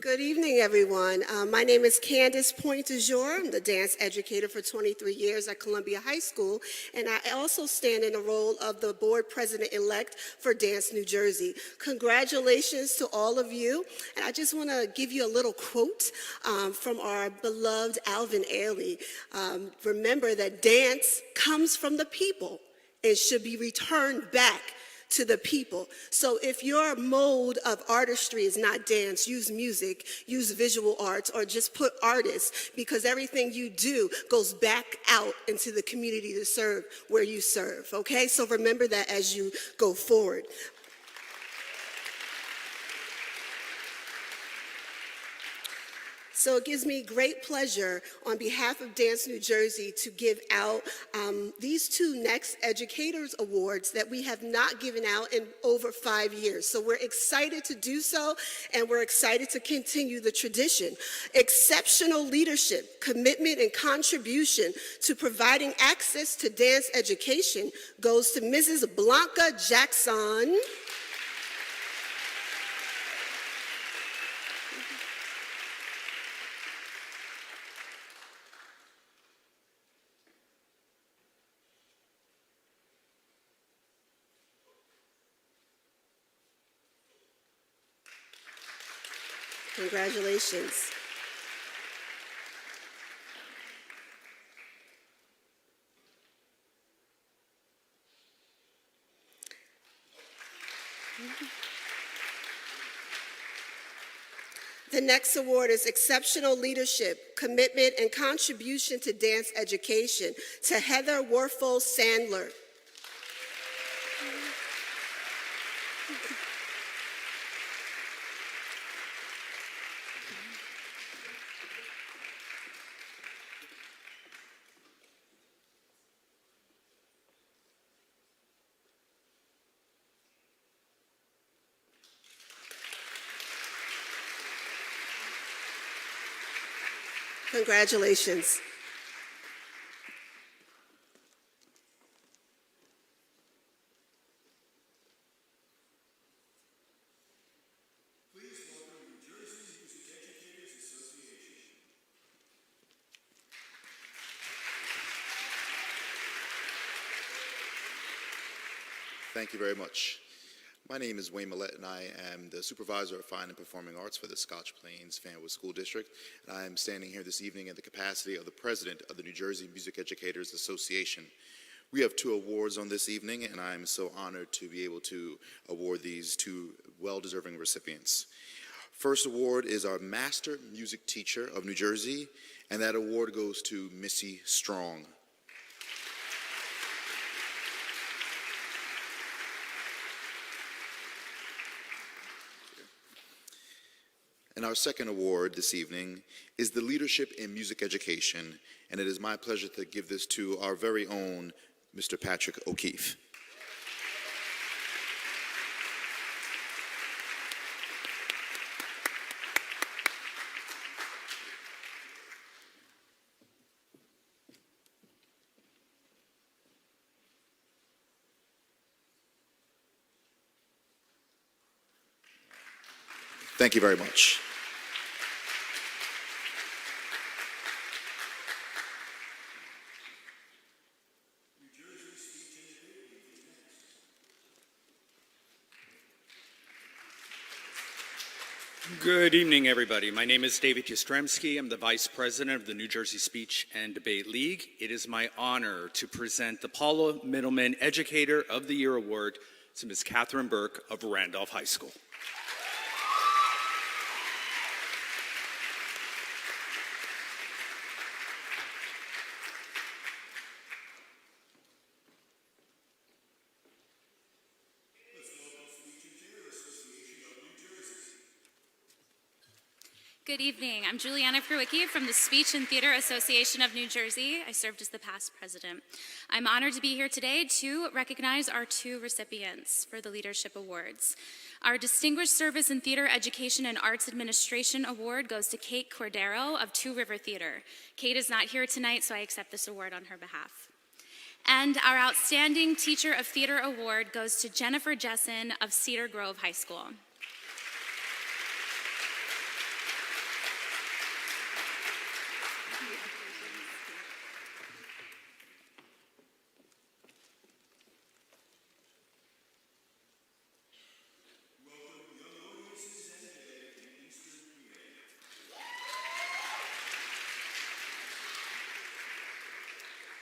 Good evening, everyone. My name is Candace Pointe-Jour. I'm the dance educator for 23 years at Columbia High School, and I also stand in the role of the board president-elect for Dance New Jersey. Congratulations to all of you, and I just want to give you a little quote from our beloved Alvin Ailey. Remember that dance comes from the people and should be returned back to the people. So if your mode of artistry is not dance, use music, use visual arts, or just put artists, because everything you do goes back out into the community to serve where you serve, okay? So remember that as you go forward. So it gives me great pleasure on behalf of Dance New Jersey to give out these two next Educators Awards that we have not given out in over 5 years. So we're excited to do so, and we're excited to continue the tradition. Exceptional leadership, commitment, and contribution to providing access to dance education goes to Mrs. Blanca Jackson. Congratulations. The next award is Exceptional Leadership, Commitment, and Contribution to Dance Education to Heather Warfel Sandler. Congratulations. Thank you very much. My name is Wayne Millett, and I am the Supervisor of Fine and Performing Arts for the Scotch Plains Fanwood School District. And I am standing here this evening in the capacity of the President of the New Jersey Music Educators Association. We have 2 awards on this evening, and I am so honored to be able to award these 2 well-deserving recipients. First award is our Master Music Teacher of New Jersey, and that award goes to Missy Strong. And our second award this evening is the Leadership in Music Education, and it is my pleasure to give this to our very own Mr. Patrick O'Keefe. Thank you very much. Good evening, everybody. My name is David Jastrzemski. I'm the Vice President of the New Jersey Speech and Debate League. It is my honor to present the Paula Middleman Educator of the Year Award to Ms. Catherine Burke of Randolph High School. Good evening. I'm Juliana Fruicki from the Speech and Theater Association of New Jersey. I served as the past president. I'm honored to be here today to recognize our 2 recipients for the Leadership Awards. Our Distinguished Service in Theater Education and Arts Administration Award goes to Kate Cordero of Two River Theater. Kate is not here tonight, so I accept this award on her behalf. And our Outstanding Teacher of Theater Award goes to Jennifer Jessen of Cedar Grove High School.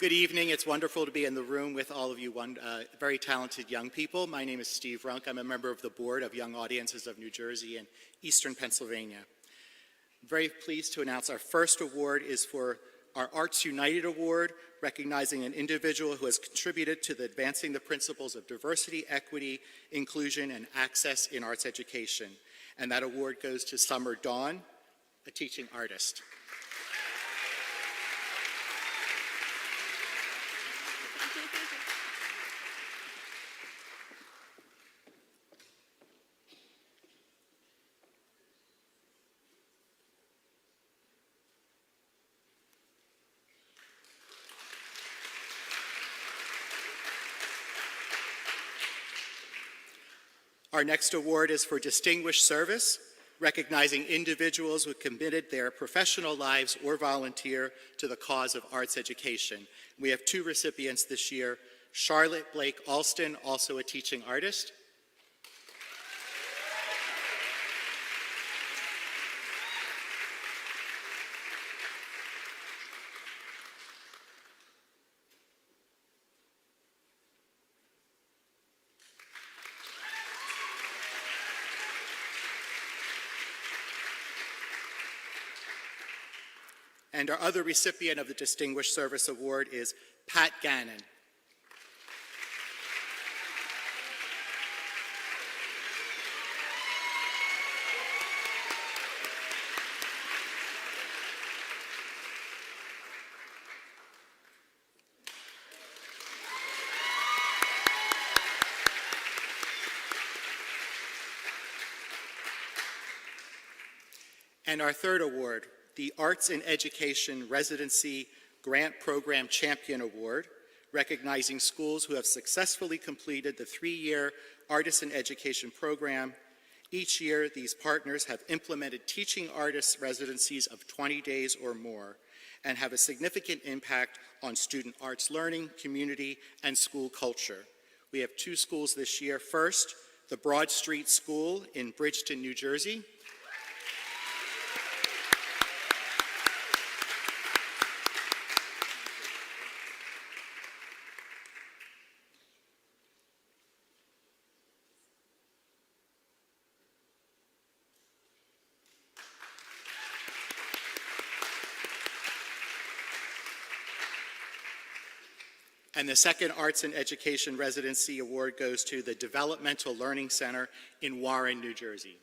Good evening. It's wonderful to be in the room with all of you very talented young people. My name is Steve Runk. I'm a member of the board of Young Audiences of New Jersey and Eastern Pennsylvania. I'm very pleased to announce our first award is for our Arts United Award, recognizing an individual who has contributed to advancing the principles of diversity, equity, inclusion, and access in arts education. And that award goes to Summer Dawn, a teaching artist. Our next award is for Distinguished Service, recognizing individuals who committed their professional lives or volunteer to the cause of arts education. We have two recipients this year, Charlotte Blake Alston, also a teaching artist, and our other recipient of the Distinguished Service Award is Pat Gannon. And our third award, the Arts in Education Residency Grant Program Champion Award, recognizing schools who have successfully completed the 3-year Artists in Education program. Each year, these partners have implemented teaching artists residencies of 20 days or more and have a significant impact on student arts learning, community, and school culture. We have 2 schools this year. First, the Broad Street School in Bridgeton, New Jersey. And the second Arts in Education Residency Award goes to the Developmental Learning Center in Warren, New Jersey.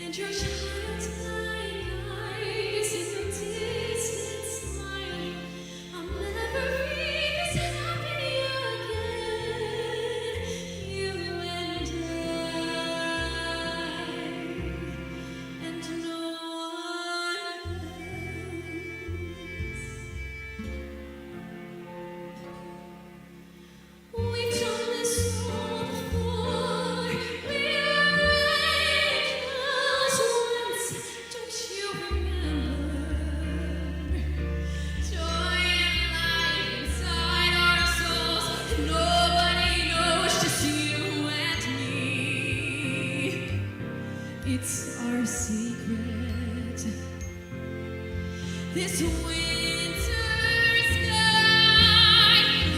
And your childlike eyes in the distant smile. I'll never be this happy again. You and I, and no one else. We've done this all before. We're angels once, don't you remember? Joy and light inside our souls. Nobody knows, just you and me. It's our secret. This winter sky.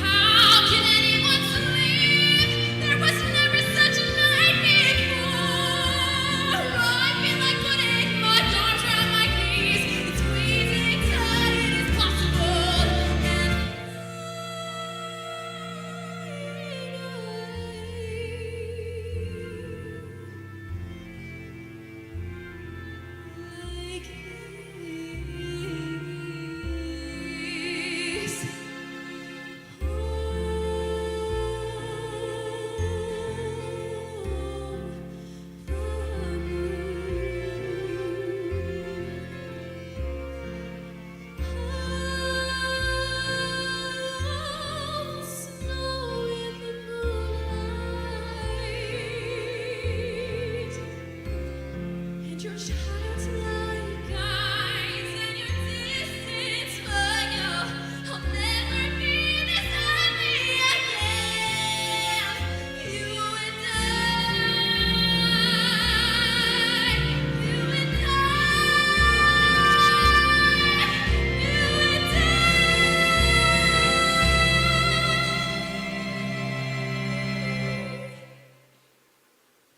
How can anyone sleep? There was never such a night before. I feel like putting my arms around my knees. It's squeezing tight, it is possible. And like this. Snow in the moonlight. And your childlike eyes and your distant smile. I'll never be this happy again. You and I, you and I,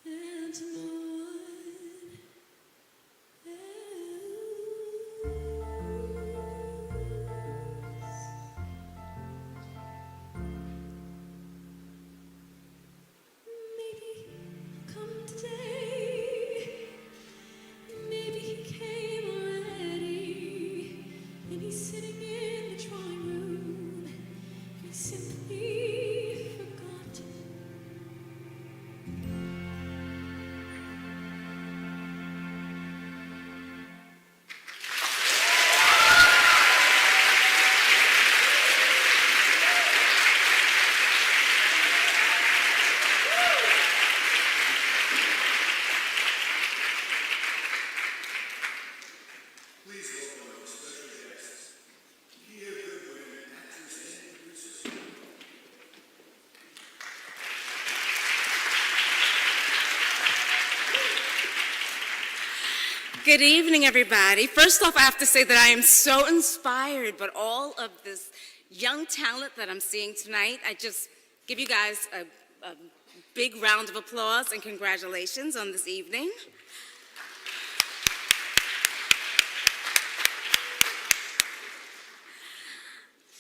and no maybe come today. Maybe he came already, and he's sitting in the drawing room. He simply forgot. Please welcome our special guests, Kia Goodwin, actress and producer. Good evening, everybody. First off, I have to say that I am so inspired by all of this young talent that I'm seeing tonight. I just give you guys a big round of applause and congratulations on this evening.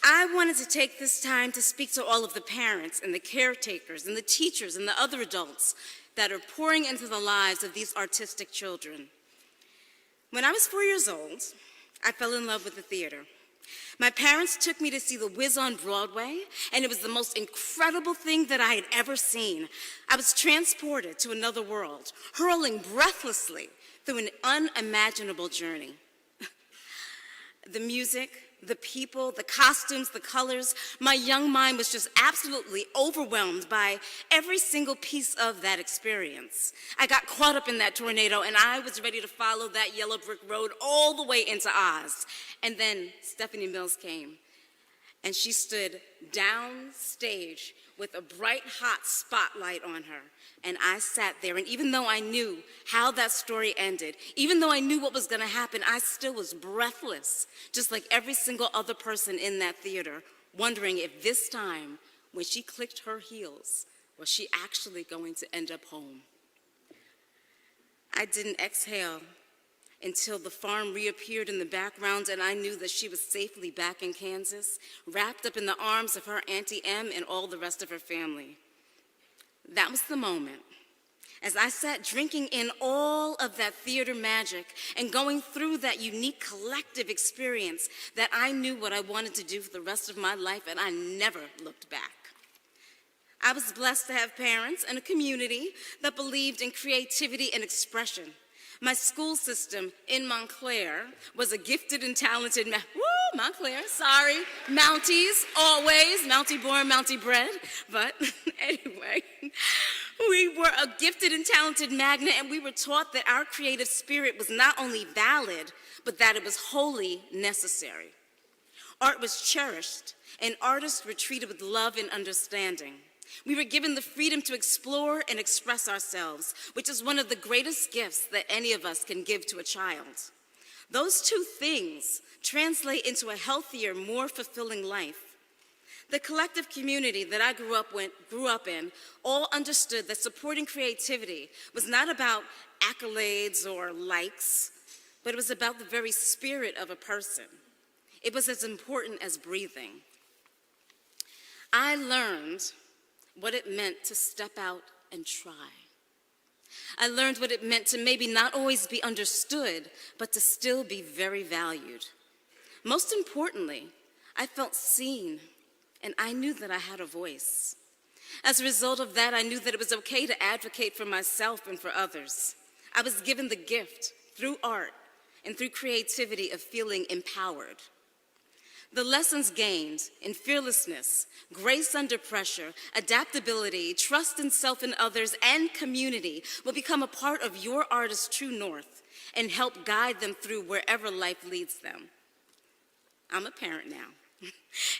I wanted to take this time to speak to all of the parents and the caretakers and the teachers and the other adults that are pouring into the lives of these artistic children. When I was 4 years old, I fell in love with the theater. My parents took me to see The Wiz on Broadway, and it was the most incredible thing that I had ever seen. I was transported to another world, hurling breathlessly through an unimaginable journey. The music, the people, the costumes, the colors, my young mind was just absolutely overwhelmed by every single piece of that experience. I got caught up in that tornado, and I was ready to follow that yellow brick road all the way into Oz. And then Stephanie Mills came, and she stood downstage with a bright, hot spotlight on her. And I sat there, and even though I knew how that story ended, even though I knew what was going to happen, I still was breathless, just like every single other person in that theater, wondering if this time, when she clicked her heels, was she actually going to end up home. I didn't exhale until the farm reappeared in the background, and I knew that she was safely back in Kansas, wrapped up in the arms of her Auntie Em and all the rest of her family. That was the moment, as I sat drinking in all of that theater magic and going through that unique collective experience, that I knew what I wanted to do for the rest of my life, and I never looked back. I was blessed to have parents and a community that believed in creativity and expression. My school system in Montclair was a gifted and talented, Montclair, sorry, Mounties, always, Mountie born, Mountie bred, but anyway, we were a gifted and talented magnet, and we were taught that our creative spirit was not only valid, but that it was wholly necessary. Art was cherished, and artists were treated with love and understanding. We were given the freedom to explore and express ourselves, which is one of the greatest gifts that any of us can give to a child. Those two things translate into a healthier, more fulfilling life. The collective community that I grew up in all understood that supporting creativity was not about accolades or likes, but it was about the very spirit of a person. It was as important as breathing. I learned what it meant to step out and try. I learned what it meant to maybe not always be understood, but to still be very valued. Most importantly, I felt seen, and I knew that I had a voice. As a result of that, I knew that it was okay to advocate for myself and for others. I was given the gift, through art and through creativity, of feeling empowered. The lessons gained in fearlessness, grace under pressure, adaptability, trust in self and others, and community will become a part of your artist's true north and help guide them through wherever life leads them. I'm a parent now,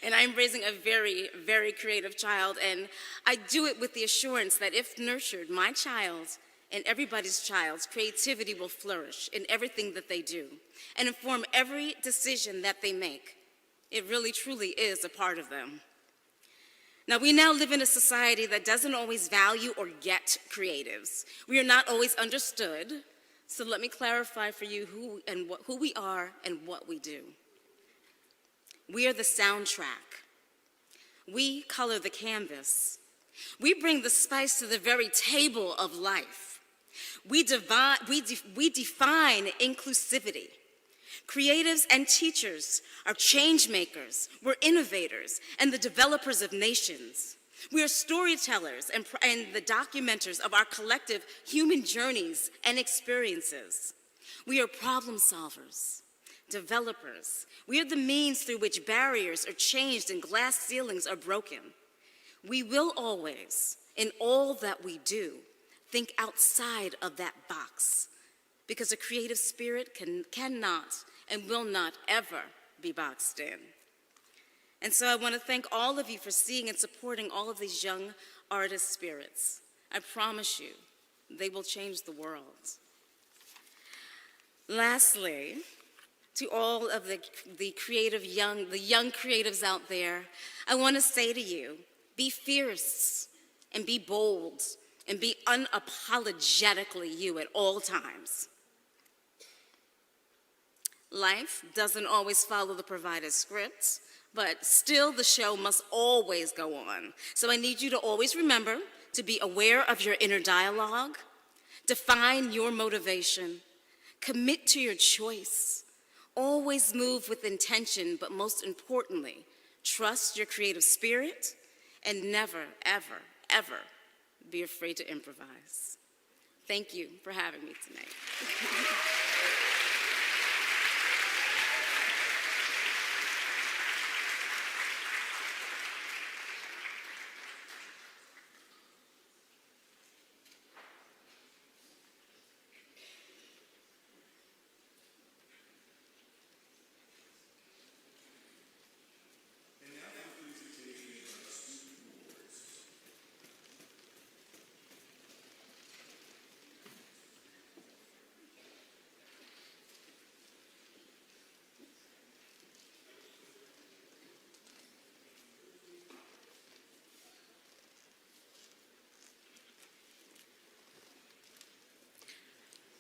and I'm raising a very, very creative child, and I do it with the assurance that if nurtured, my child and everybody's child's creativity will flourish in everything that they do and inform every decision that they make. It really, truly is a part of them. Now, we now live in a society that doesn't always value or get creatives. We are not always understood, so let me clarify for you who we are and what we do. We are the soundtrack. We color the canvas. We bring the spice to the very table of life. We define inclusivity. Creatives and teachers are change makers, we're innovators, and the developers of nations. We are storytellers and the documenters of our collective human journeys and experiences. We are problem solvers, developers. We are the means through which barriers are changed and glass ceilings are broken. We will always, in all that we do, think outside of that box, because a creative spirit cannot and will not ever be boxed in. And so I want to thank all of you for seeing and supporting all of these young artist spirits. I promise you, they will change the world. Lastly, to all of the young creatives out there, I want to say to you, be fierce and be bold and be unapologetically you at all times. Life doesn't always follow the provided script, but still the show must always go on. So I need you to always remember to be aware of your inner dialogue, define your motivation, commit to your choice, Always move with intention, but most importantly, trust your creative spirit and never, ever, ever be afraid to improvise. Thank you for having me tonight.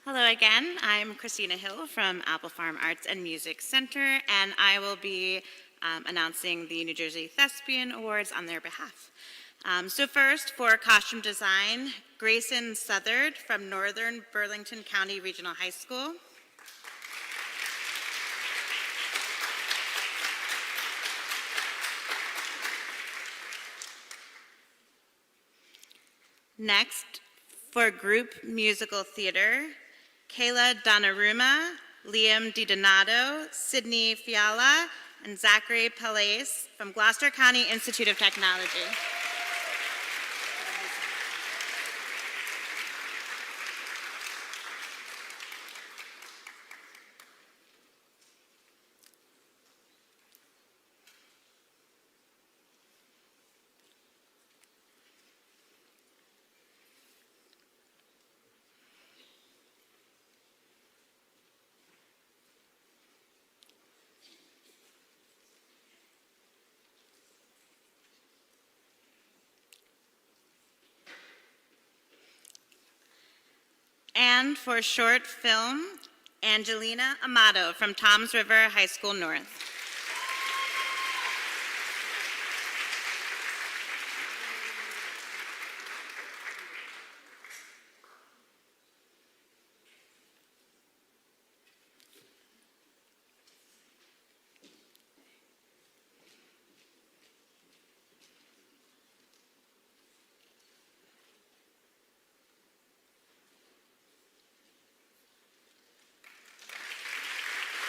Hello again, I'm Christina Hill from Apple Farm Arts and Music Center, and I will be announcing the New Jersey Thespian Awards on their behalf. So first, for costume design, Grayson Southard from Northern Burlington County Regional High School. Next, for group musical theater, Kayla Donnarumma, Liam DiDonato, Sydney Fiala, and Zachary Palais from Gloucester County Institute of Technology. And for short film, Angelina Amato from Toms River High School North.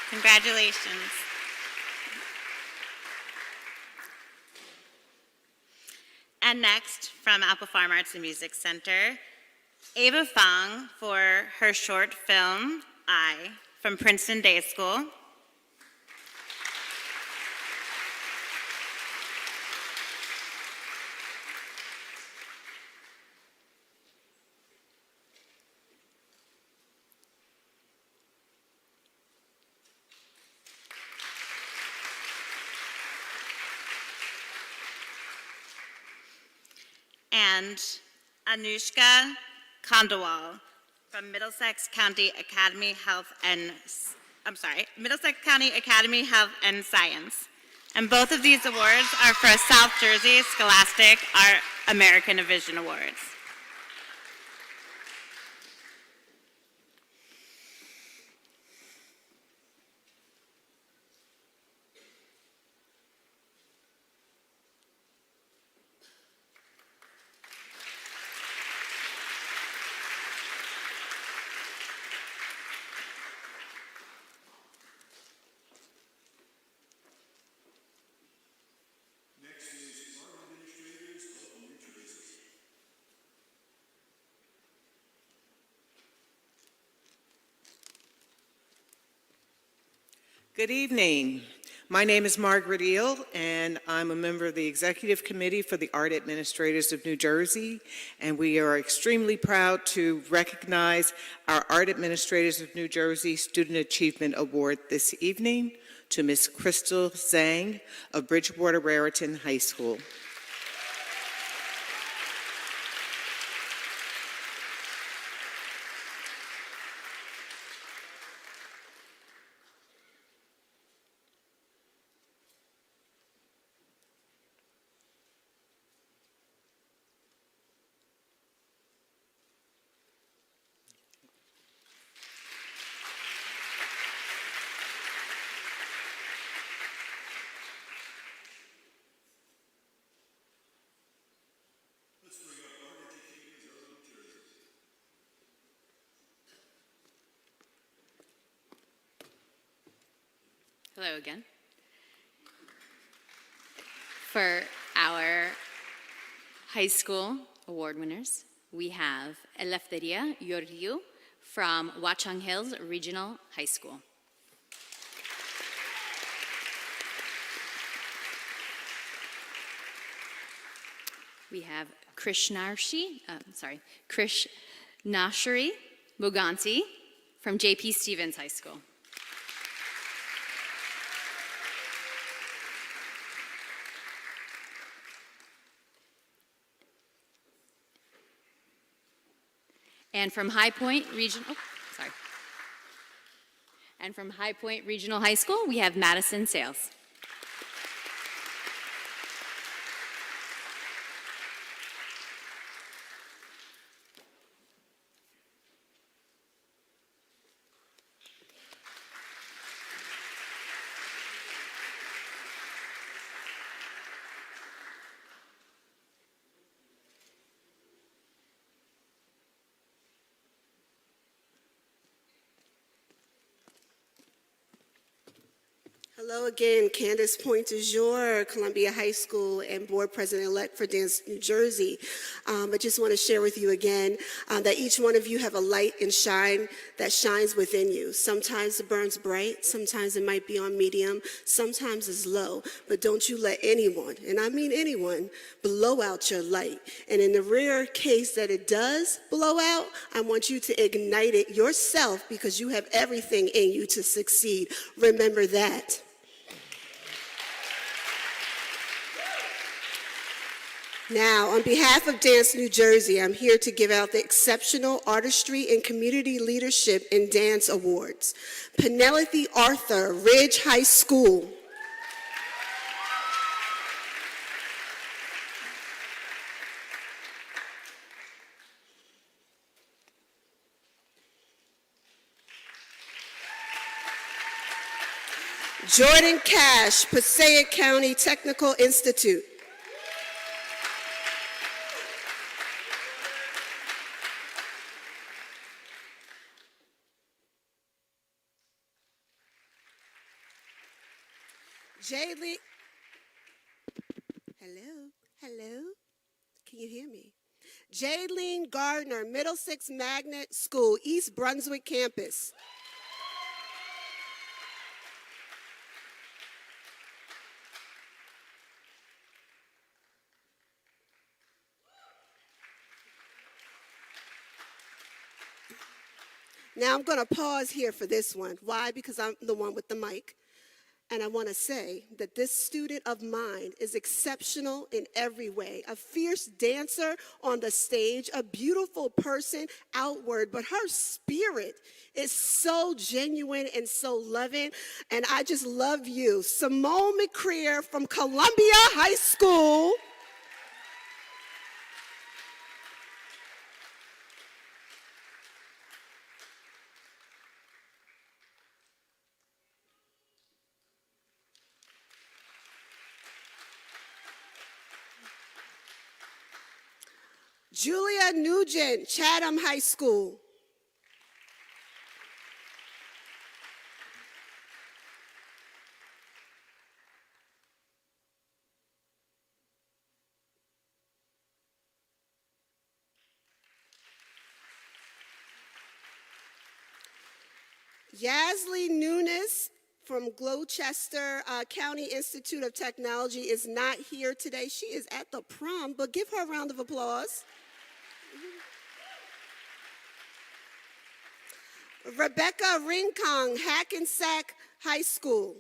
Congratulations. And next, from Apple Farm Arts and Music Center, Ava Fong for her short film, I, from Princeton Day School. And Anushka Kandawal from Middlesex County Academy Health and Science. And both of these awards are for South Jersey Scholastic Art American Vision Awards. Next is Art Administrators of New Jersey. Good evening. My name is Margaret Eel, and I'm a member of the Executive Committee for the Art Administrators of New Jersey, and we are extremely proud to recognize our Art Administrators of New Jersey Student Achievement Award this evening to Ms. Crystal Zhang of Bridgewater Raritan High School. Hello again. For our high school award winners, we have Eleftheria Yorriu from Watchung Hills Regional High School. We have Krishnashri Muganti from J.P. Stevens High School. And from High Point Regional High School, we have Madison Sales. Hello again, Candace Pointe-Jour, Columbia High School and Board President-elect for Dance New Jersey. I just want to share with you again that each one of you have a light and shine that shines within you. Sometimes it burns bright, sometimes it might be on medium, sometimes it's low, but don't you let anyone, and I mean anyone, blow out your light. And in the rare case that it does blow out, I want you to ignite it yourself because you have everything in you to succeed. Remember that. Now, on behalf of Dance New Jersey, I'm here to give out the Exceptional Artistry and Community Leadership in Dance Awards. Penelope Arthur, Ridge High School. Jordan Cash, Passaic County Technical Institute. Jaylene, hello, can you hear me? Jaylene Gardner, Middlesex Magnet School, East Brunswick campus. Now I'm going to pause here for this one. Why? Because I'm the one with the mic. And I want to say that this student of mine is exceptional in every way. A fierce dancer on the stage, a beautiful person outward, but her spirit is so genuine and so loving. And I just love you. Simone McCreer from Columbia High School. Julia Nugent, Chatham High School. Yasli Nunes from Gloucester County Institute of Technology is not here today. She is at the prom, but give her a round of applause. Rebecca Rincon, Hackensack High School.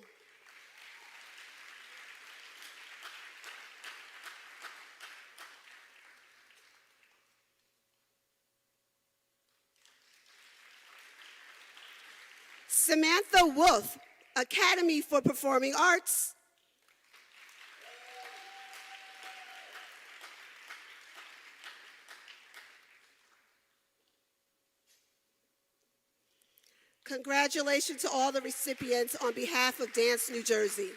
Samantha Wolf, Academy for Performing Arts. Congratulations to all the recipients on behalf of Dance New Jersey.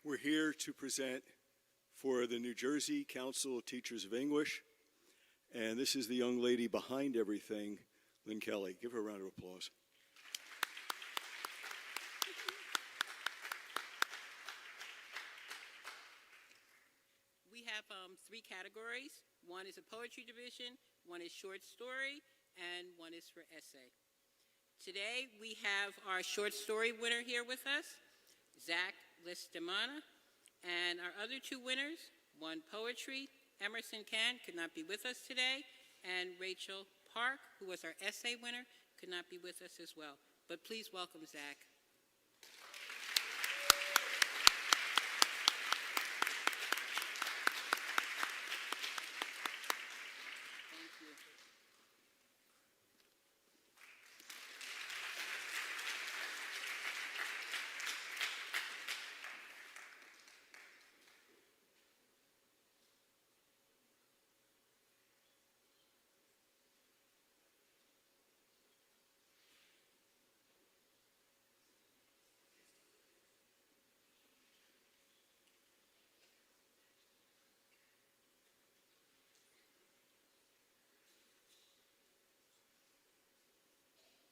we're here to present for the New Jersey Council of Teachers of English. And this is the young lady behind everything, Lynn Kelly. Give her a round of applause. We have three categories. One is a poetry division, one is short story, and one is for essay. Today we have our short story winner here with us, Zach Listamana, and our other two winners, one poetry, Emerson Can could not be with us today, and Rachel Park, who was our essay winner, could not be with us as well. But please welcome Zach.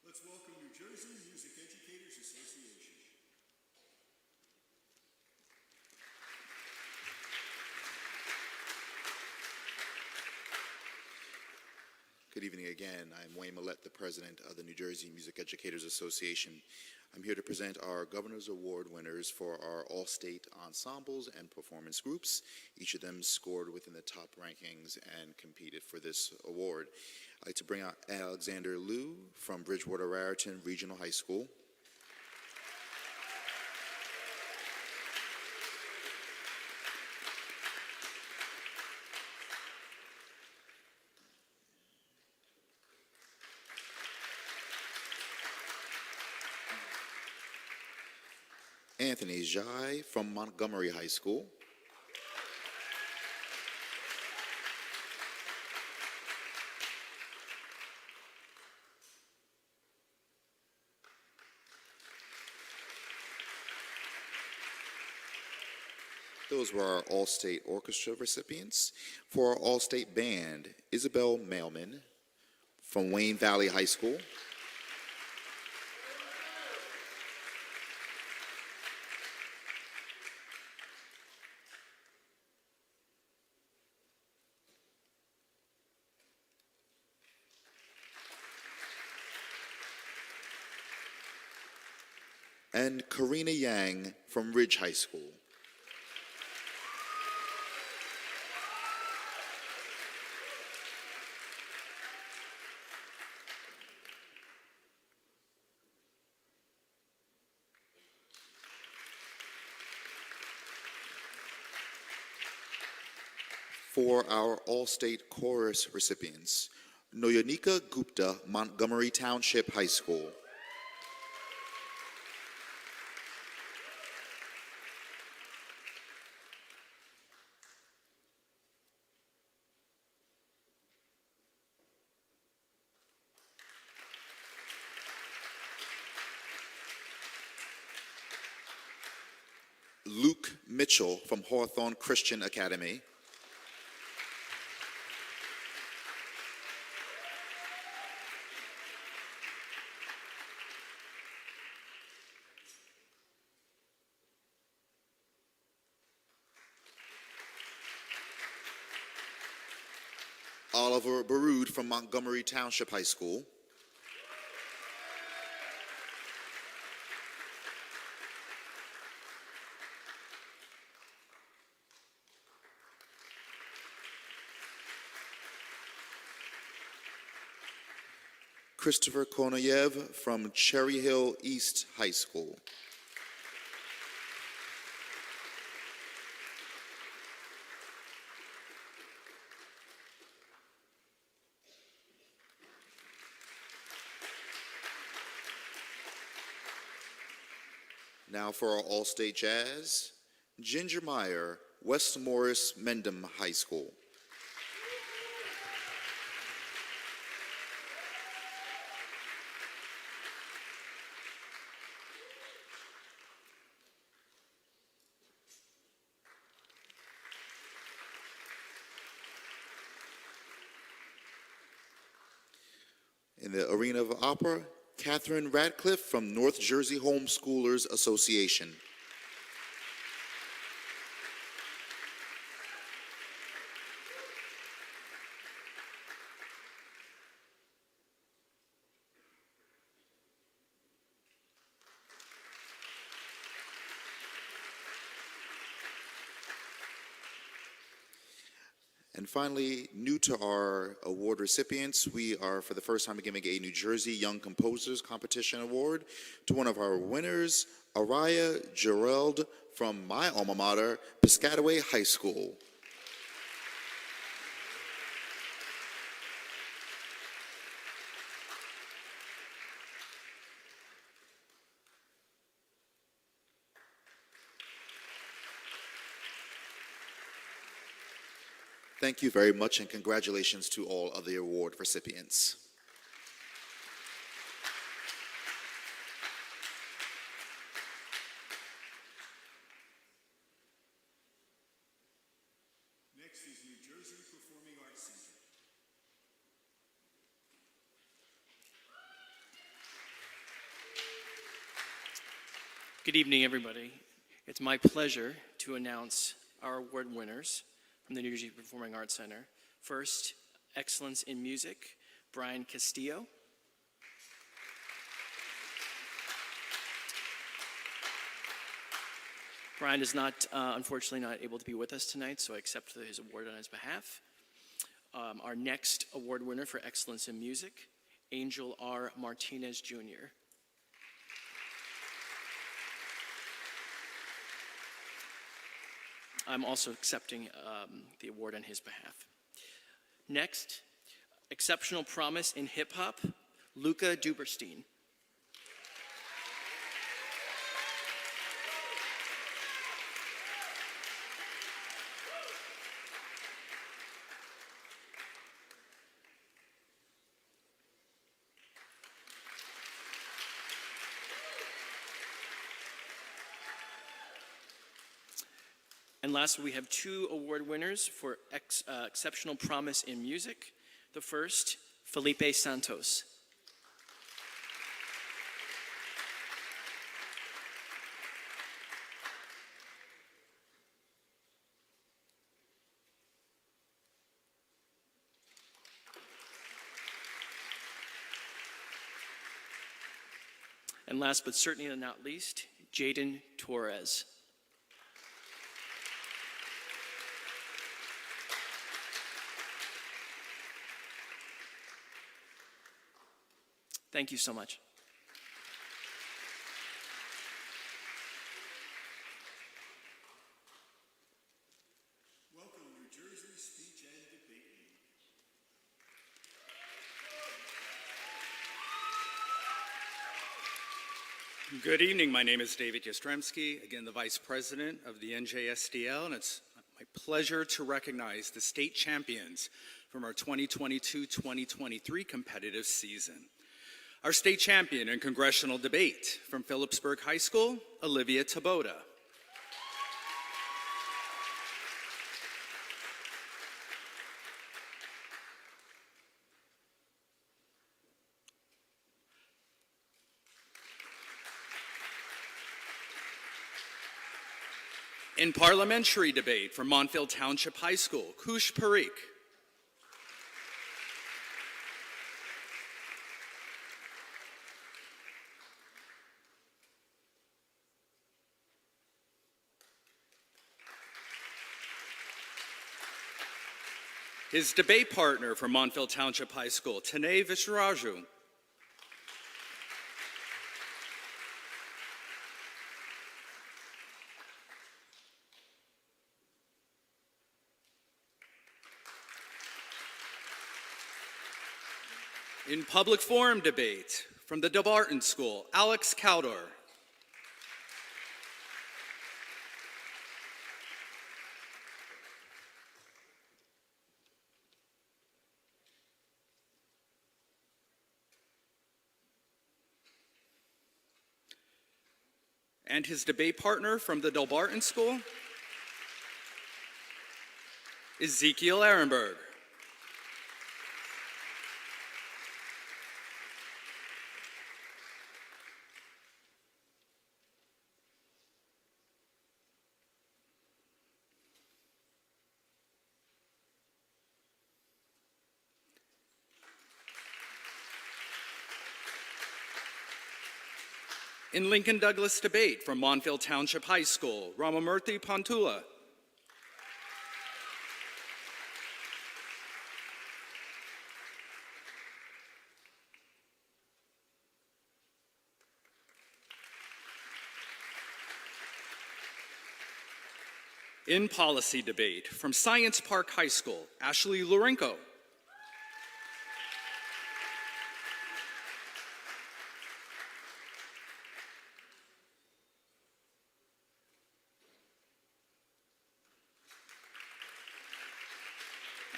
Let's welcome New Jersey Music Educators Association. Good evening again. I'm Wayne Millett, the president of the New Jersey Music Educators Association. I'm here to present our Governor's Award winners for our all-state ensembles and performance groups. Each of them scored within the top rankings and competed for this award. I'd like to bring out Alexander Liu from Bridgewater Raritan Regional High School. Anthony Zhai from Montgomery High School. Those were our All-State Orchestra recipients. For our All-State Band, Isabel Mailman from Wayne Valley High School. And Karina Yang from Ridge High School. For our All-State Chorus recipients, Noyanika Gupta, Montgomery Township High School. Luke Mitchell from Hawthorne Christian Academy. Oliver Baroud from Montgomery Township High School. Christopher Konoyev from Cherry Hill East High School. Now for our All-State Jazz, Ginger Meyer, West Morris Mendham High School. In the arena of opera, Catherine Ratcliffe from North Jersey Homeschoolers Association. And finally, new to our award recipients, we are for the first time giving a New Jersey Young Composers Competition Award to one of our winners, Araya Gerald from my alma mater, Piscataway High School. Thank you very much, and congratulations to all of the award recipients. Next is New Jersey Performing Arts Center. Good evening, everybody. It's my pleasure to announce our award winners from the New Jersey Performing Arts Center. First, Excellence in Music, Brian Castillo. Brian is unfortunately not able to be with us tonight, so I accept his award on his behalf. Our next award winner for Excellence in Music, Angel R. Martinez, Jr. I'm also accepting the award on his behalf. Next, Exceptional Promise in Hip Hop, Luca Duberstein. And last, we have two award winners for Exceptional Promise in Music. The first, Felipe Santos. And last but certainly not least, Jaden Torres. Thank you so much. Welcome, New Jersey Speech and Debate League. Good evening. My name is David Jastrzemski, again the Vice President of the NJSDL, and it's my pleasure to recognize the state champions from our 2022-2023 competitive season. Our state champion in congressional debate from Phillipsburg High School, Olivia Taboda. In parliamentary debate from Montville Township High School, Kush Parikh. His debate partner from Montville Township High School, Tanay Viswaraju. In public forum debate from the DeBarton School, Alex Cowdor. And his debate partner from the DeBarton School, Ezekiel Ehrenberg. In Lincoln Douglas debate from Montville Township High School, Ramamurthy Pantula. In policy debate from Science Park High School, Ashley Lourenco.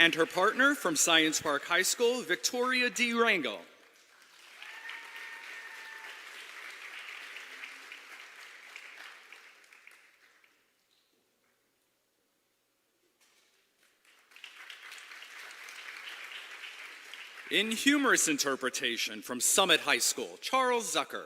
And her partner from Science Park High School, Victoria D. Rangel. In humorous interpretation from Summit High School, Charles Zucker.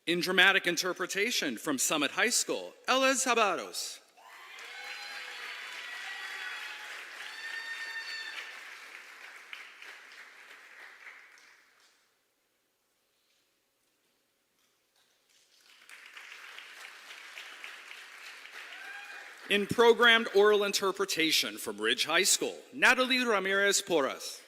In dramatic interpretation from Summit High School, Elez Habados. In programmed oral interpretation from Ridge High School, Natalie Ramirez Porras.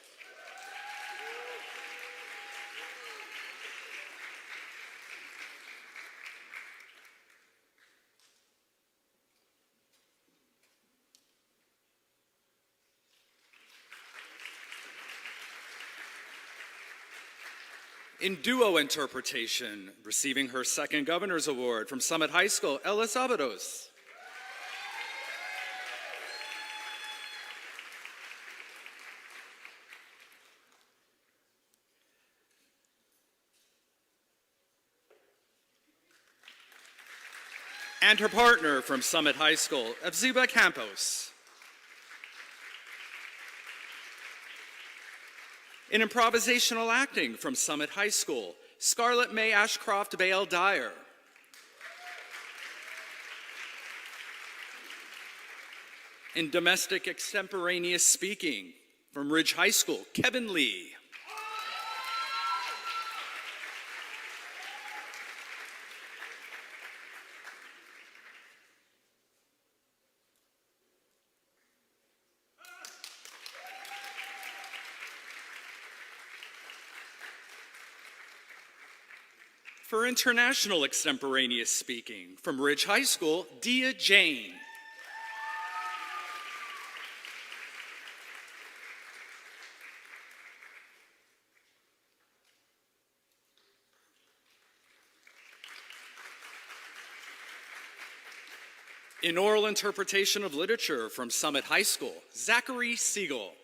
In duo interpretation, receiving her second Governor's Award from Summit High School, Ellis Abados. And her partner from Summit High School, Evziba Campos. In improvisational acting from Summit High School, Scarlett May Ashcroft Bale Dyer. In domestic extemporaneous speaking from Ridge High School, Kevin Lee. For international extemporaneous speaking from Ridge High School, Dia Jane. In oral interpretation of literature from Summit High School, Zachary Siegel.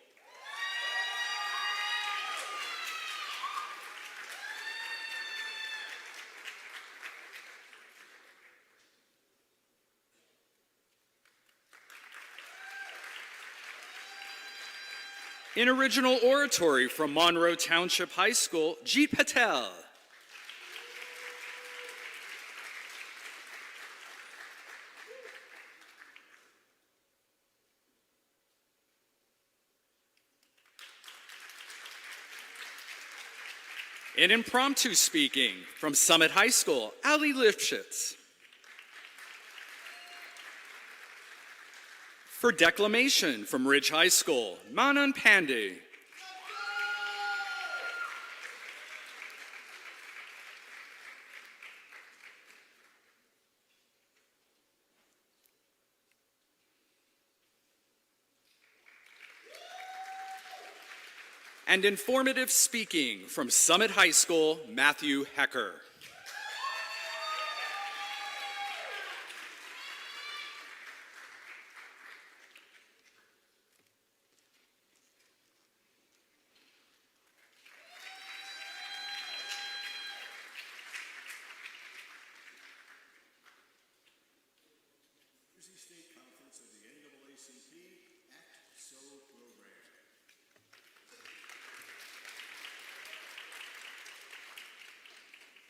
In original oratory from Monroe Township High School, Jeet Patel. In impromptu speaking from Summit High School, Ali Lifshitz. For declamation from Ridge High School, Manan Pandey. And informative speaking from Summit High School, Matthew Hecker.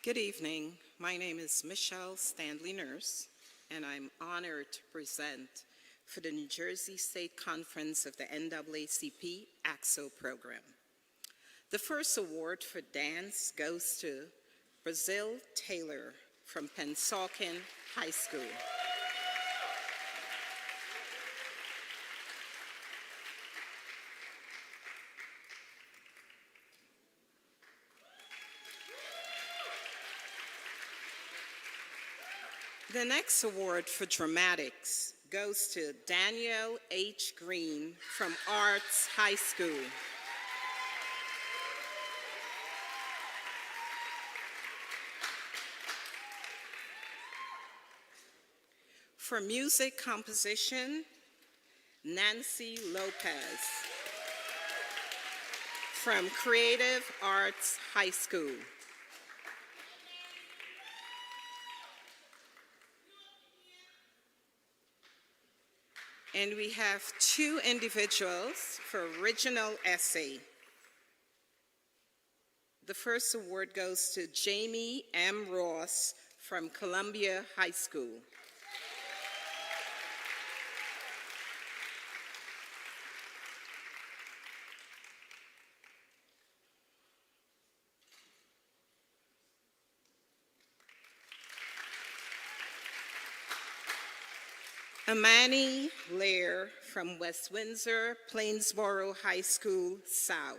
Good evening. My name is Michelle Stanley Nurse, and I'm honored to present for the New Jersey State Conference of the NAACP AXO program. The first award for dance goes to Brazil Taylor from Pennsauken High School. The next award for dramatics goes to Daniel H. Green from Arts High School. For music composition, Nancy Lopez from Creative Arts High School. And we have two individuals for original essay. The first award goes to Jamie M. Ross from Columbia High School. Amani Lair from West Windsor, Plainsboro High School, South.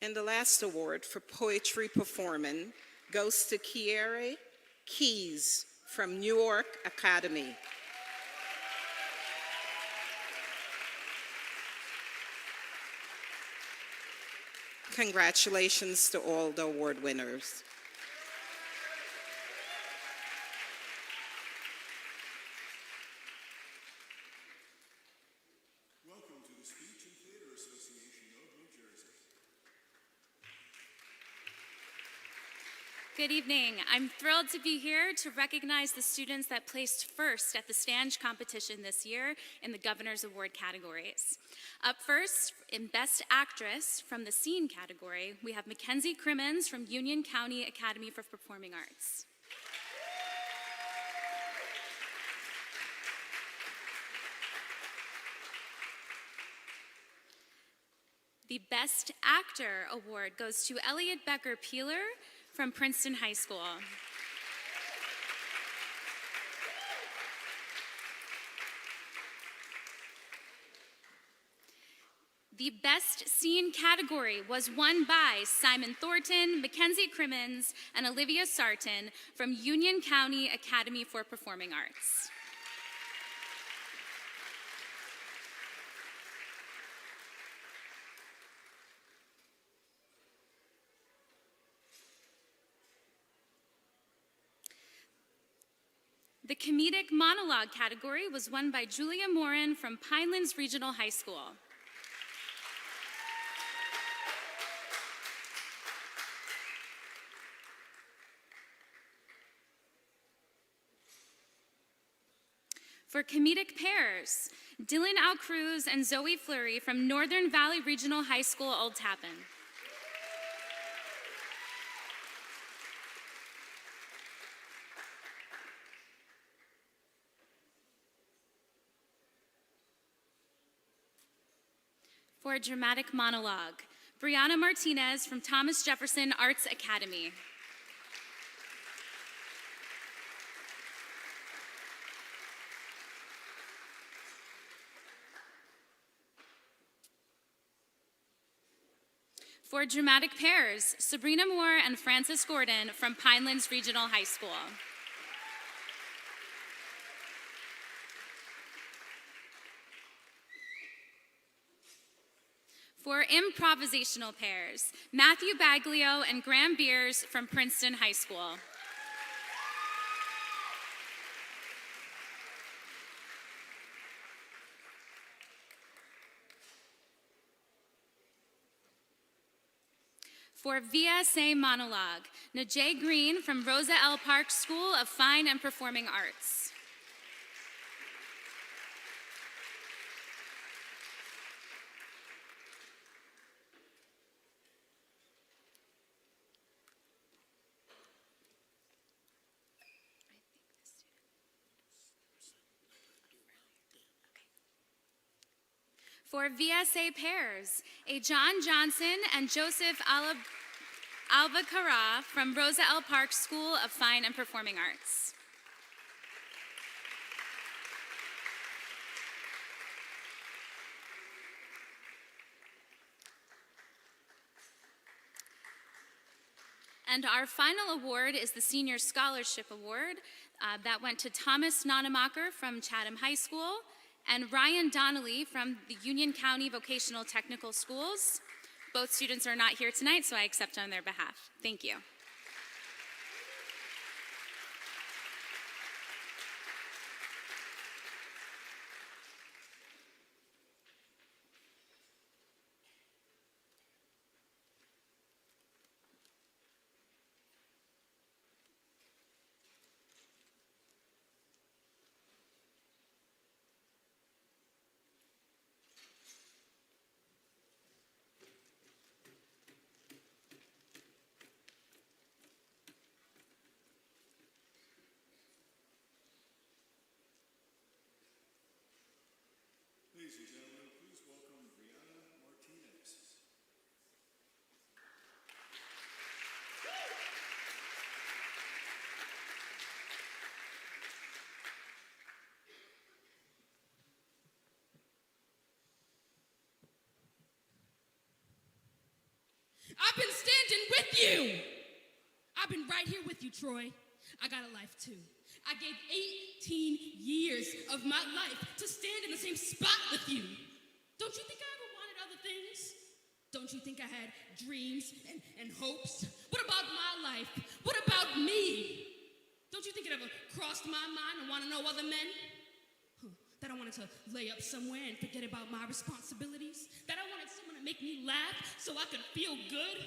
And the last award for poetry performance goes to Kiere Keys from Newark Academy. Congratulations to all the award winners. Welcome to the Speech and Theater Association of New Jersey. Good evening. I'm thrilled to be here to recognize the students that placed first at the Stange competition this year in the Governor's Award categories. Up first, in Best Actress from the Scene category, we have Mackenzie Crimmins from Union County Academy for Performing Arts. The Best Actor award goes to Elliot Becker Peeler from Princeton High School. The Best Scene category was won by Simon Thornton, Mackenzie Crimmins, and Olivia Sarton from Union County Academy for Performing Arts. The Comedic Monologue category was won by Julia Morin from Pinelands Regional High School. For Comedic Pairs, Dylan Alcruz and Zoe Fleury from Northern Valley Regional High School, Old Tappan. For Dramatic Monologue, Brianna Martinez from Thomas Jefferson Arts Academy. For Dramatic Pairs, Sabrina Moore and Francis Gordon from Pinelands Regional High School. For Improvisational Pairs, Matthew Baglio and Graham Beers from Princeton High School. For VSA Monologue, Najee Green from Rosa L. Park School of Fine and Performing Arts. For VSA pairs, a John Johnson and Joseph Alvacara from Rosa L. Parks School of Fine and Performing Arts. And our final award is the Senior Scholarship Award. That went to Thomas Nonamaker from Chatham High School and Ryan Donnelly from the Union County Vocational Technical Schools. Both students are not here tonight, so I accept on their behalf. Thank you. Ladies and gentlemen, please welcome Brianna Martinez. I've been standing with you. I've been right here with you, Troy. I got a life too. I gave 18 years of my life to stand in the same spot with you. Don't you think I ever wanted other things? Don't you think I had dreams and hopes? What about my life? What about me? Don't you think it ever crossed my mind to want to know other men? That I wanted to lay up somewhere and forget about my responsibilities? That I wanted someone to make me laugh so I could feel good?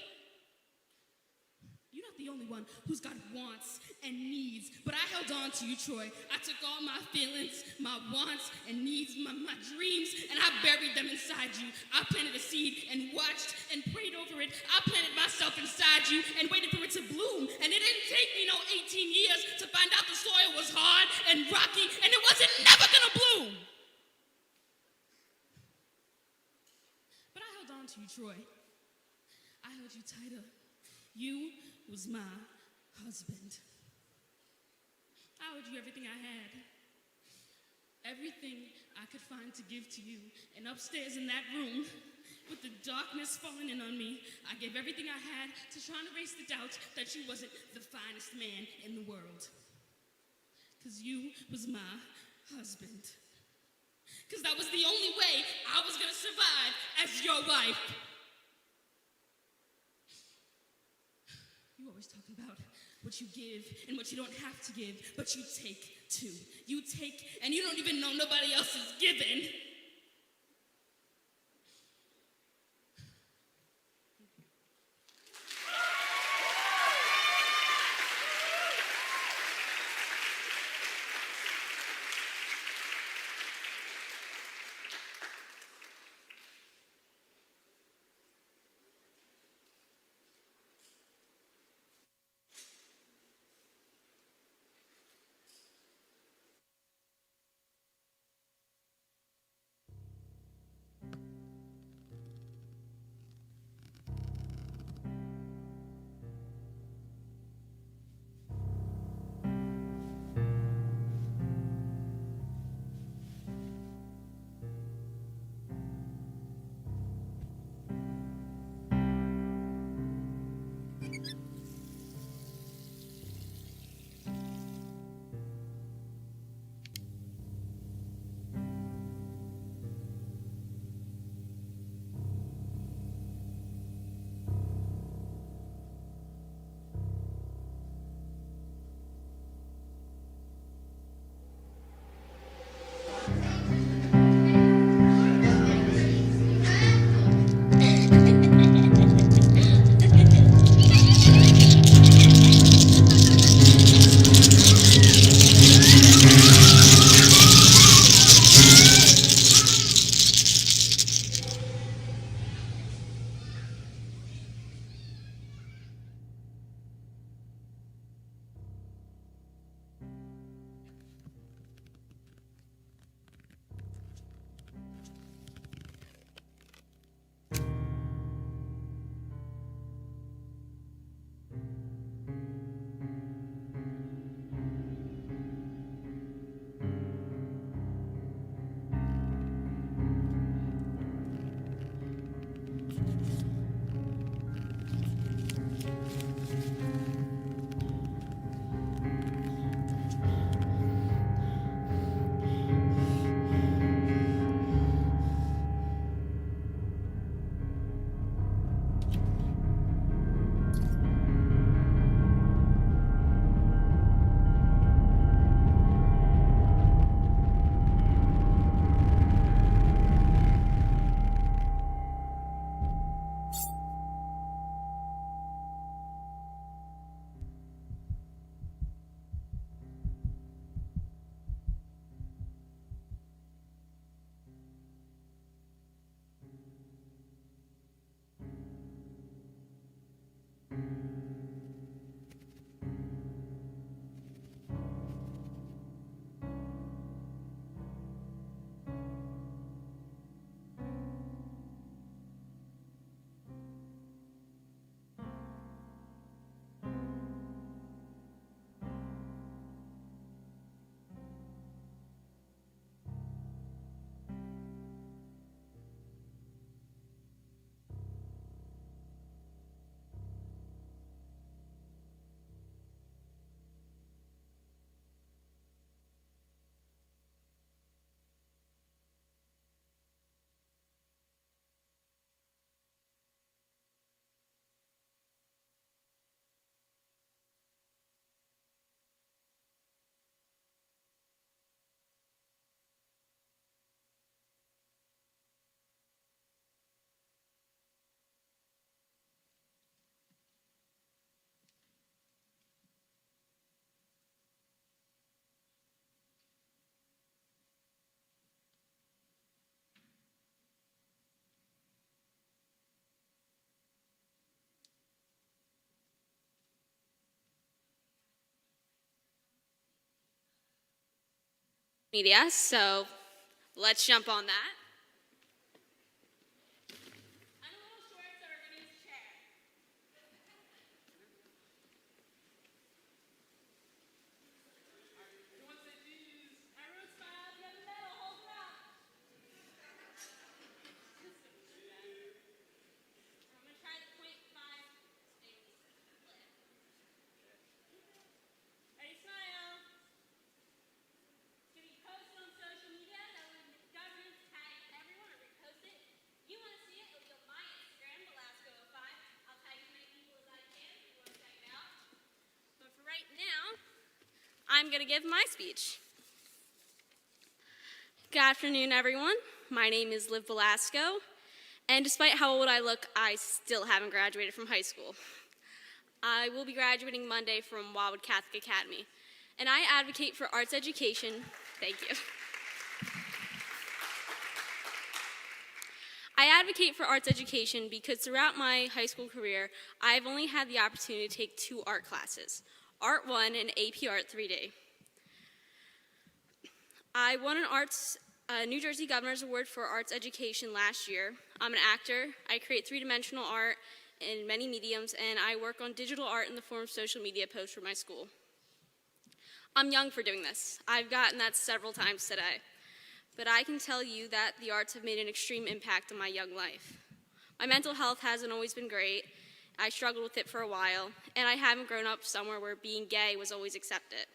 You're not the only one who's got wants and needs, but I held on to you, Troy. I took all my feelings, my wants and needs, my dreams, and I buried them inside you. I planted a seed and watched and prayed over it. I planted myself inside you and waited for it to bloom. And it didn't take me no 18 years to find out the soil was hard and rocky, and it wasn't never gonna bloom. But I held on to you, Troy. I held you tighter. You was my husband. I owed you everything I had. Everything I could find to give to you. And upstairs in that room, with the darkness falling in on me, I gave everything I had to try and erase the doubt that you wasn't the finest man in the world. Because you was my husband. Because that was the only way I was gonna survive as your wife. You always talk about what you give and what you don't have to give, but you take too. You take, and you don't even know nobody else is giving. media, so let's jump on that. I'm going to give my speech. Good afternoon, everyone. My name is Liv Velasco, and despite how old I look, I still haven't graduated from high school. I will be graduating Monday from Wildwood Catholic Academy, and I advocate for arts education. Thank you. I advocate for arts education because throughout my high school career, I've only had the opportunity to take 2 art classes, Art 1 and AP Art 3D. I won a New Jersey Governor's Award for Arts Education last year. I'm an actor. I create 3-dimensional art in many mediums, and I work on digital art in the form of social media posts for my school. I'm young for doing this. I've gotten that several times today. But I can tell you that the arts have made an extreme impact on my young life. My mental health hasn't always been great. I struggled with it for a while, and I haven't grown up somewhere where being gay was always accepted.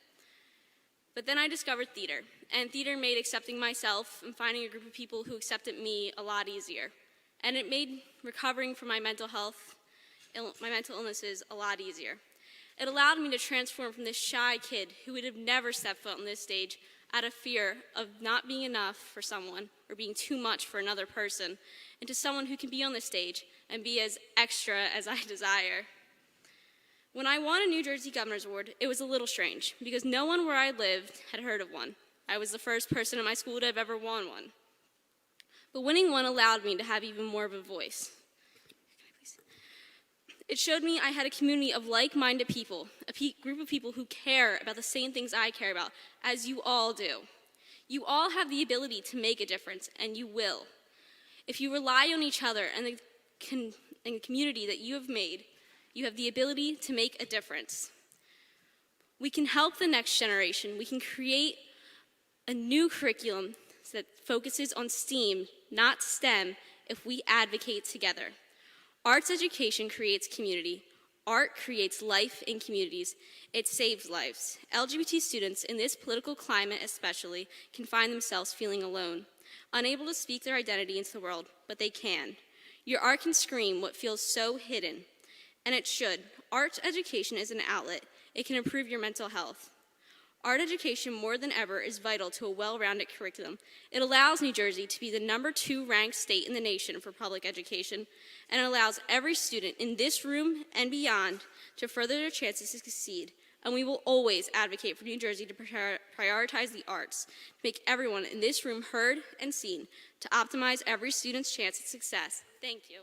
But then I discovered theater, and theater made accepting myself and finding a group of people who accepted me a lot easier. And it made recovering from my mental illnesses a lot easier. It allowed me to transform from this shy kid who would have never stepped foot on this stage out of fear of not being enough for someone or being too much for another person, into someone who can be on the stage and be as extra as I desire. When I won a New Jersey Governor's Award, it was a little strange because no one where I lived had heard of one. I was the first person in my school to have ever won one. But winning one allowed me to have even more of a voice. It showed me I had a community of like-minded people, a group of people who care about the same things I care about, as you all do. You all have the ability to make a difference, and you will. If you rely on each other and the community that you have made, you have the ability to make a difference. We can help the next generation. We can create a new curriculum that focuses on STEAM, not STEM, if we advocate together. Arts education creates community. Art creates life in communities. It saves lives. LGBT students, in this political climate especially, can find themselves feeling alone, unable to speak their identity into the world, but they can. Your art can scream what feels so hidden, and it should. Art education is an outlet. It can improve your mental health. Art education, more than ever, is vital to a well-rounded curriculum. It allows New Jersey to be the #2 ranked state in the nation for public education, and it allows every student in this room and beyond to further their chances to succeed. And we will always advocate for New Jersey to prioritize the arts, to make everyone in this room heard and seen, to optimize every student's chance at success. Thank you.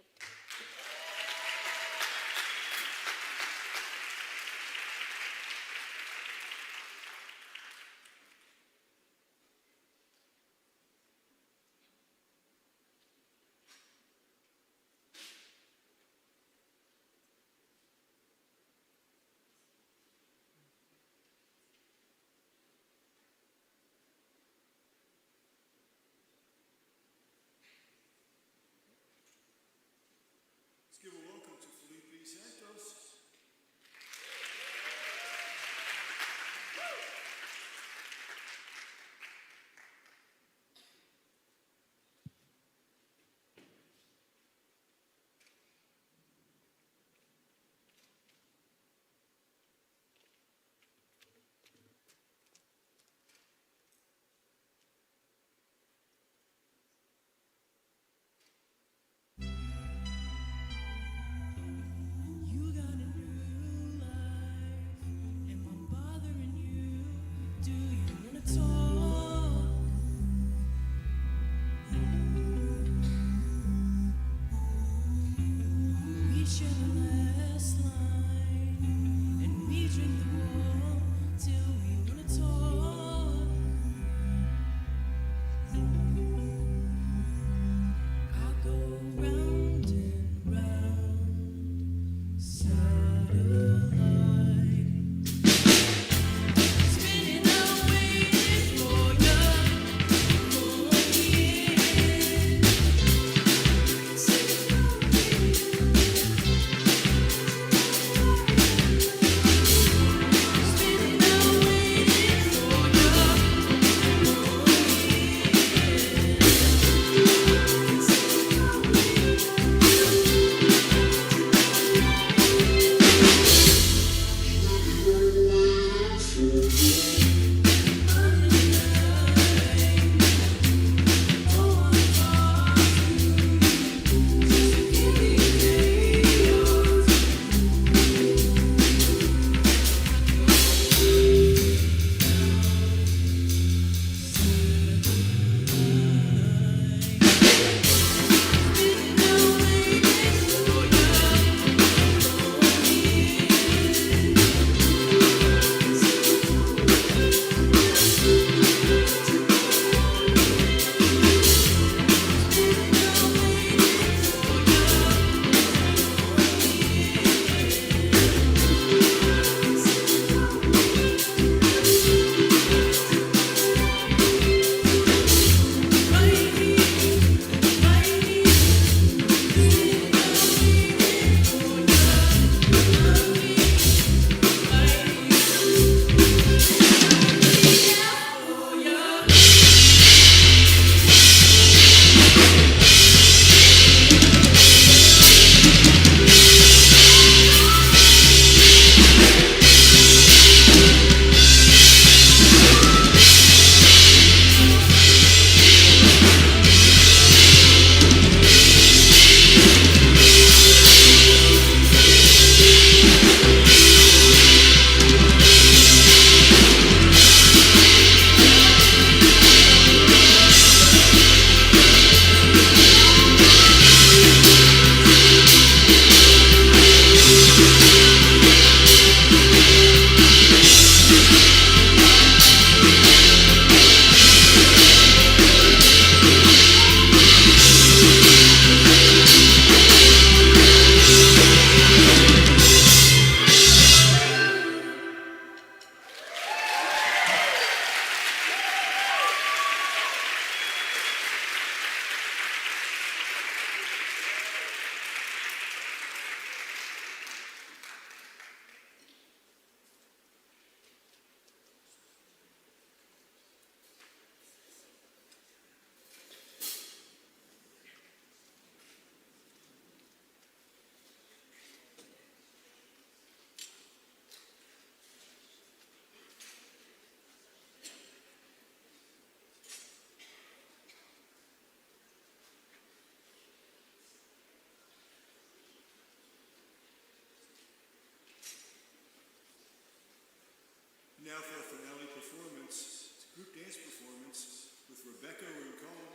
dance performance with Rebecca Rincon,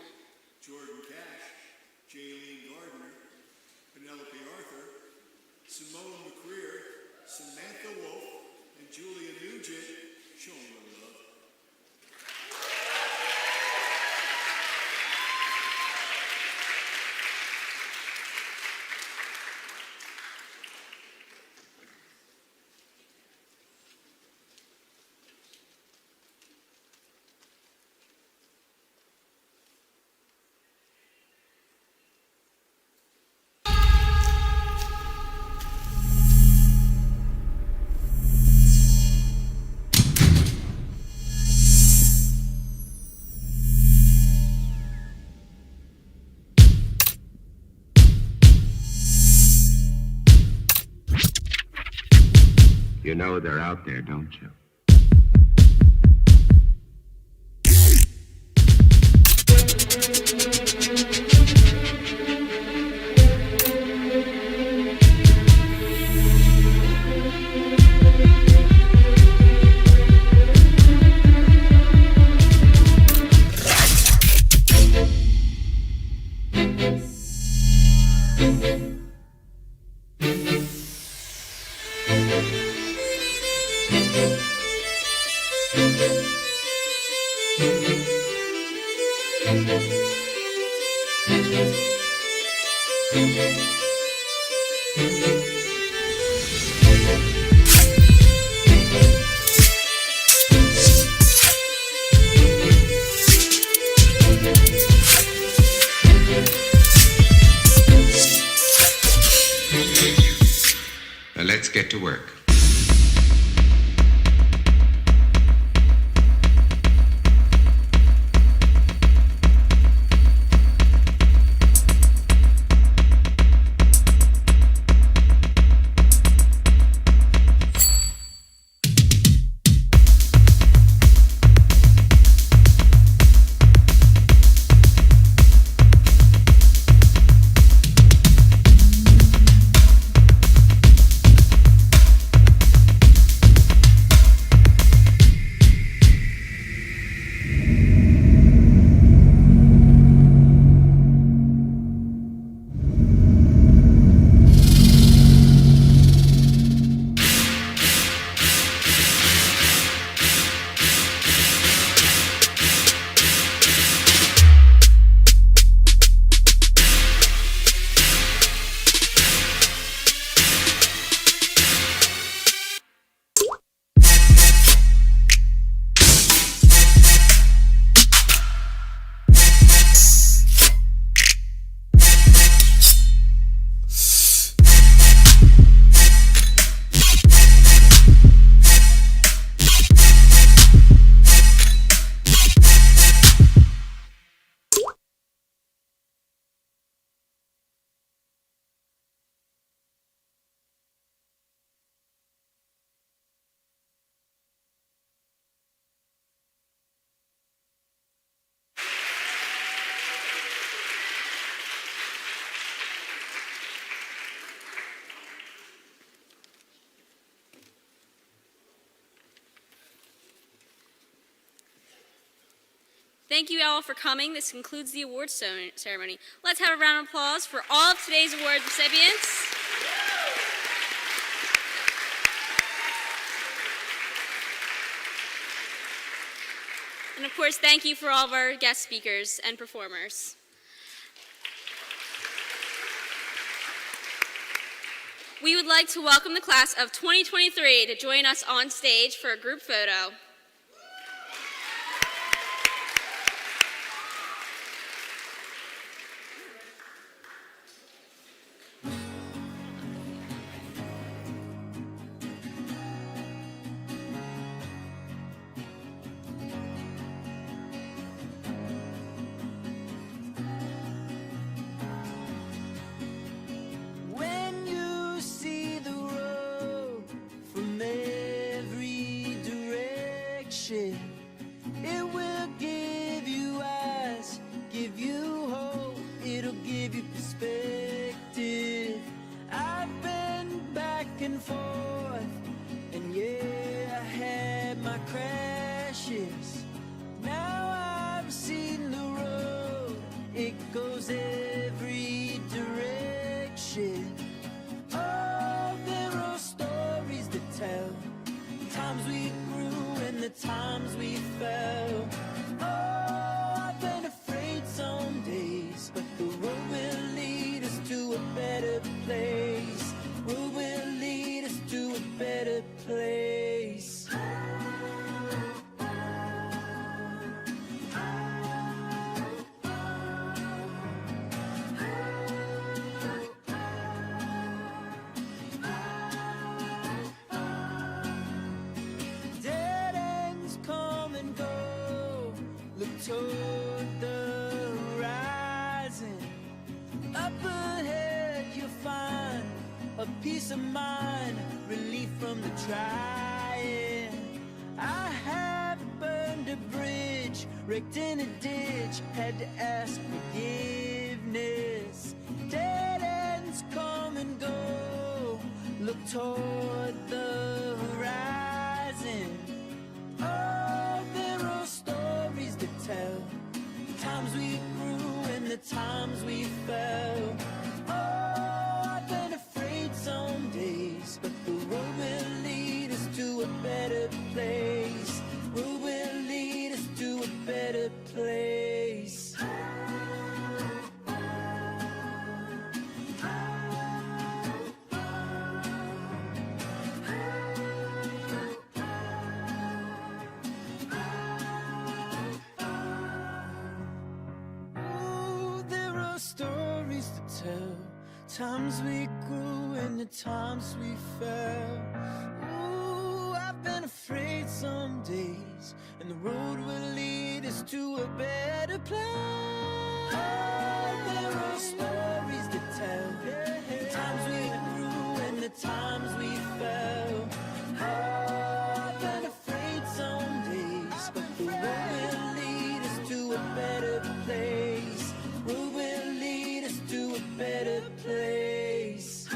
Jordan Cash, Jaylene Gardner, Penelope Arthur, Simone McCreer, Samantha Wolf, and Julia Nugent. Show them the love. You know they're out there, don't you? Now let's get to work. Thank you all for coming. This concludes the awards ceremony. Let's have a round of applause for all of today's award recipients. And of course, thank you for all of our guest speakers and performers. We would like to welcome the class of 2023 to join us on stage for a group photo. When you see the road from every direction, it goes every direction. Oh, there are stories to tell, times we grew and the times we fell. Oh, I've been afraid some days, but the road will lead us to a better place. Road will lead us to a better place. Dead ends come and go. Look toward the horizon. Up ahead you'll find a peace of mind, relief from the trying. I have burned a bridge, wrecked in a ditch, had to ask forgiveness. Dead ends come and go. Look toward the horizon. Oh, there are stories to tell, times we grew and the times we fell. Oh, I've been afraid some days, but the road will lead us to a better place. Road will lead us to a better place. Ooh, there are stories to tell, times we grew and the times we fell. Ooh, I've been afraid some days, and the road will lead us to a better place. Oh, there are stories to tell, times we grew and the times we fell. Oh, I've been afraid some days, but the road will lead us to a better place. Road will lead us to a better place.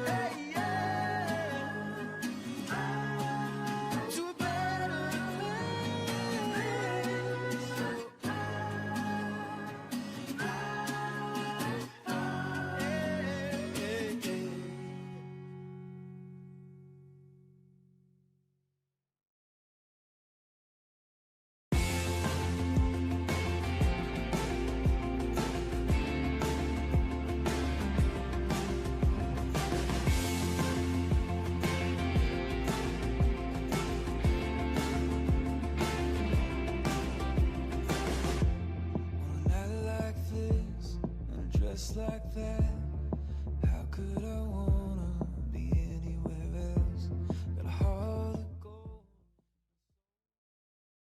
Hey, yeah. To a better like this and a dress like that.